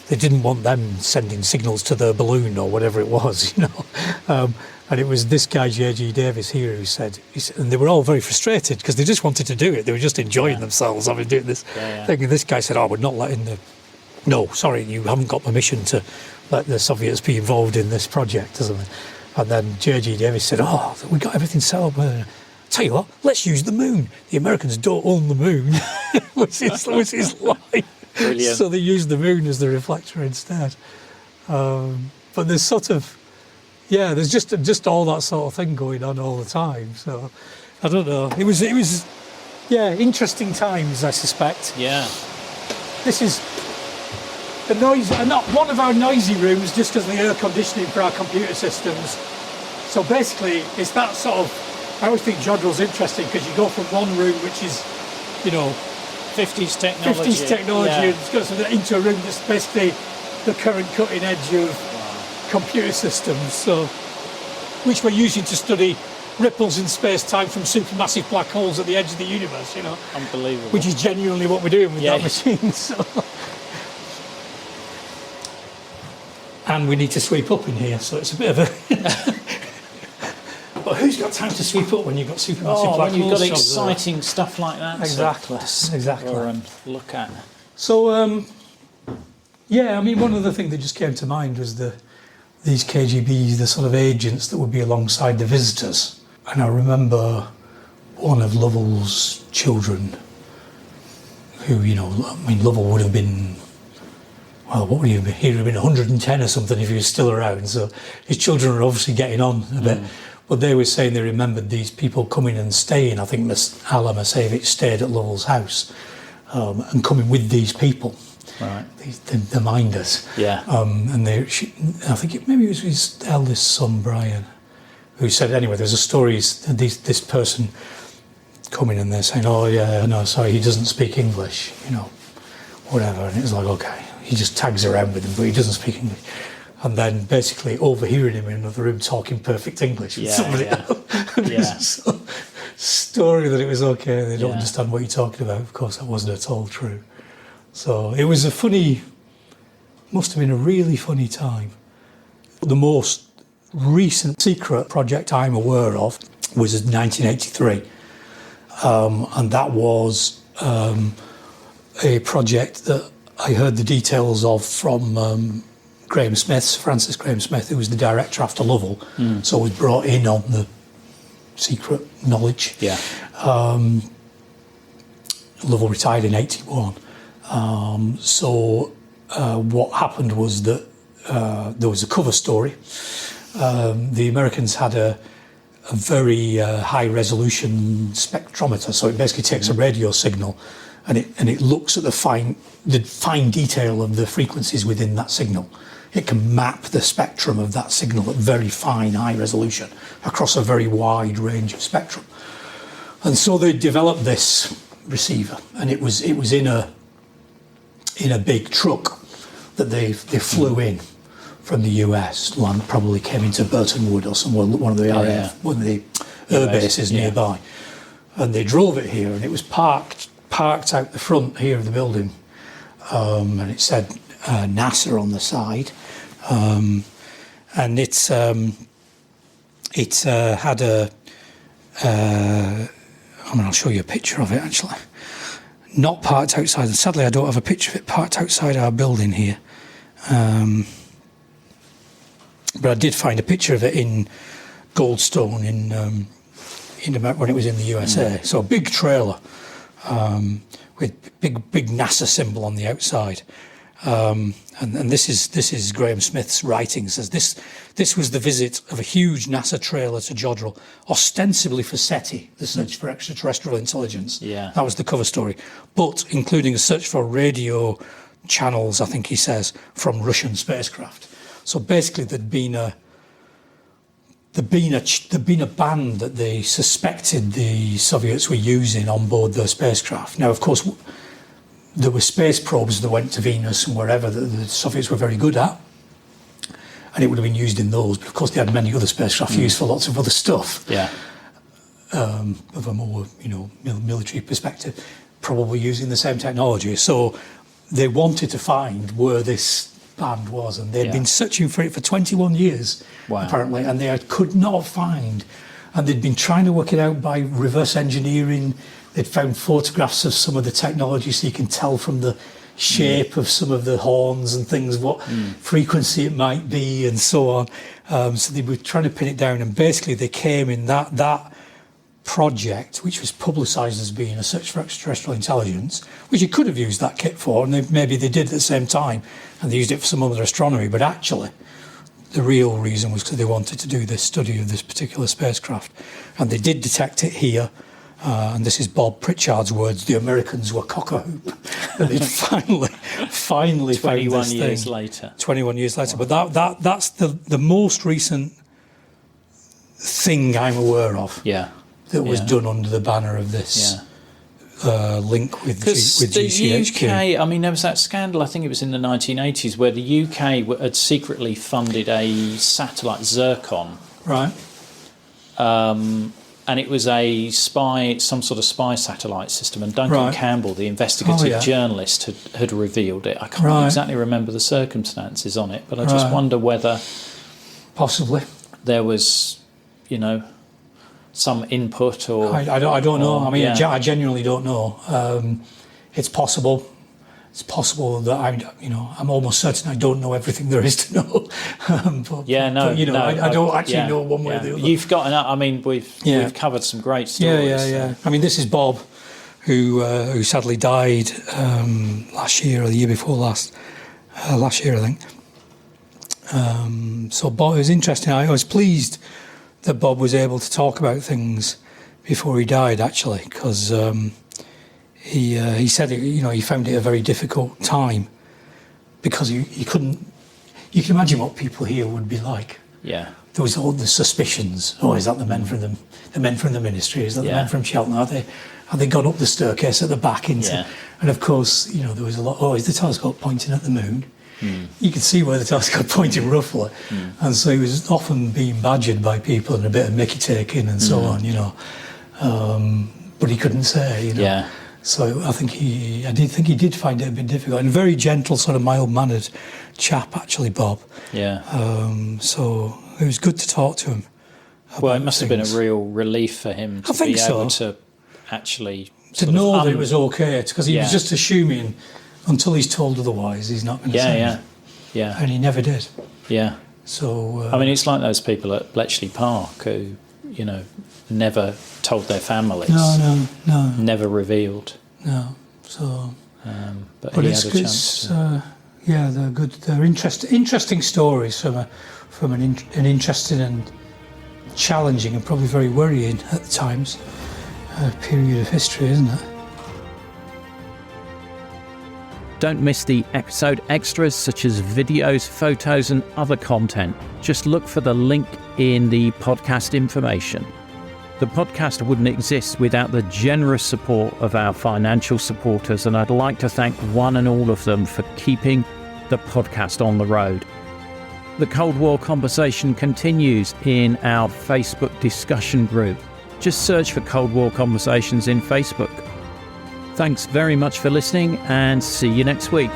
They didn't want them sending signals to their balloon or whatever it was, and it was this guy J.G. Davis here who said, and they were all very frustrated because they just wanted to do it. They were just enjoying themselves having doing this thing. And this guy said, "Oh, we're not letting no, sorry, you haven't got permission to let the Soviets be involved in this project," or something. And then J.G. Davis said, "Oh, we got everything set up. Tell you what, let's use the moon. The Americans don't own the moon," was his line. Brilliant. So they used the moon as the reflector instead. But there's sort of, there's just all that sort of thing going on all the time. So I don't know. It was interesting times, I suspect. Yeah. This is the noise, not one of our noisy rooms, just because of the air conditioning for our computer systems. So basically, it's that sort of. I always think Jodrell's interesting because you go from one room, which is, 50s technology. and it goes into a room that's basically the current cutting edge of computer systems. So, which we're using to study ripples in space-time from supermassive black holes at the edge of the universe. Unbelievable. Which is genuinely what we're doing with that machine. So. And we need to sweep up in here, so it's a bit of a... But who's got time to sweep up when you've got supermassive black holes? When you've got exciting stuff like that Exactly. and look at. So, one of the things that just came to mind was these KGBs, the sort of agents that would be alongside the visitors. And I remember one of Lovell's children, who, Lovell would have been... Well, what would he have been? He would have been 110 or something if he was still around. So his children are obviously getting on a bit. But they were saying they remembered these people coming and staying. I think Ala Masevich stayed at Lovell's house and coming with these people, right? The minders. Yeah. I think maybe it was his eldest son Brian, who said anyway. There's a story. This person coming and they're saying, "Oh yeah, no, sorry, he doesn't speak English," whatever. And it was like, okay. He just tags around with him, but he doesn't speak English. And then basically overhearing him in another room talking perfect English with somebody else. Story that it was okay, they don't understand what you're talking about. Of course, that wasn't at all true. So it was must have been a really funny time. The most recent secret project I'm aware of was in 1983. And that was a project that I heard the details of from Francis Graham Smith, who was the director after Lovell, so was brought in on the secret knowledge. Yeah. Lovell retired in 81. What happened was that there was a cover story. The Americans had a very high resolution spectrometer, so it basically takes a radio signal and it looks at the fine detail of the frequencies within that signal. It can map the spectrum of that signal at very fine, high resolution across a very wide range of spectrum. And so they developed this receiver, and it was in a big truck that they flew in from the US. Land probably came into Burton Wood or somewhere, one of the one of the air bases nearby, and they drove it here, and it was parked out the front here of the building, and it said NASA on the side, and it's had a. I'll show you a picture of it actually. Not parked outside, and sadly I don't have a picture of it parked outside our building here. But I did find a picture of it in Goldstone when it was in the USA. So a big trailer with big NASA symbol on the outside. And this is Graham Smith's writing. Says this was the visit of a huge NASA trailer to Jodrell, ostensibly for SETI, the search for extraterrestrial intelligence. Yeah, that was the cover story, but including a search for radio channels, I think he says, from Russian spacecraft. So basically, there'd been a band that they suspected the Soviets were using on board their spacecraft. Now, of course, there were space probes that went to Venus and wherever that the Soviets were very good at, and it would have been used in those. But of course, they had many other spacecraft used for lots of other stuff. Yeah. Of a more military perspective, probably using the same technology. So they wanted to find where this band was, and they'd been searching for it for 21 years, apparently, and they could not find. And they'd been trying to work it out by reverse engineering. They'd found photographs of some of the technology, so you can tell from the shape of some of the horns and things what frequency it might be, and so on. So they were trying to pin it down, and basically they came in that project, which was publicised as being a search for extraterrestrial intelligence, which you could have used that kit for, and maybe they did at the same time, and they used it for some other astronomy, but actually the real reason was because they wanted to do this study of this particular spacecraft. And they did detect it here, and this is Bob Pritchard's words, the Americans were cock-a-hoop. And they'd finally found this 21 years later. 21 years later. But that's the most recent thing I'm aware of. Yeah. That was done under the banner of this link with GCHQ. The UK, I mean, there was that scandal, I think it was in the 1980s, where the UK had secretly funded a satellite, Zircon. Right. And it was some sort of spy satellite system, and Duncan Campbell, the investigative journalist, had revealed it. I can't exactly remember the circumstances on it, but I just wonder whether possibly there was, some input or... I don't know. I mean, I genuinely don't know. It's possible. It's possible that I'm almost certain I don't know everything there is to know. I don't actually know one way or the other. You've got enough. I mean, we've covered some great stories. Yeah. I mean, this is Bob, who sadly died last year or the year before last. Last year, I think. So Bob, it was interesting. I was pleased that Bob was able to talk about things before he died, actually, because he said he found it a very difficult time because he couldn't. You can imagine what people here would be like. Yeah. There was all the suspicions. Oh, is that the men from the men from the ministry? Is that the men from Cheltenham? Have they gone up the staircase at the back into? Yeah. And of course, there was a lot. Oh, is the telescope pointing at the moon? You could see where the telescope pointed roughly, and so he was often being badgered by people and a bit of mickey taking and so on, but he couldn't say, Yeah. So I did think he did find it a bit difficult, and very gentle, sort of mild-mannered chap, actually, Bob. Yeah. So it was good to talk to him. Well, it must have been a real relief for him to be able to actually know that it was okay, because he was just assuming. Until he's told otherwise, he's not going to say it. Yeah. And he never did. Yeah. So... I mean, it's like those people at Bletchley Park who, never told their families. No. Never revealed. No. So... but he had a chance to... they're good. They're interesting stories from an interesting and challenging and probably very worrying at times period of history, isn't it? Don't miss the episode extras such as videos, photos and other content. Just look for the link in the podcast information. The podcast wouldn't exist without the generous support of our financial supporters, and I'd like to thank one and all of them for keeping the podcast on the road. The Cold War conversation continues in our Facebook discussion group. Just search for Cold War Conversations in Facebook. Thanks very much for listening and see you next week.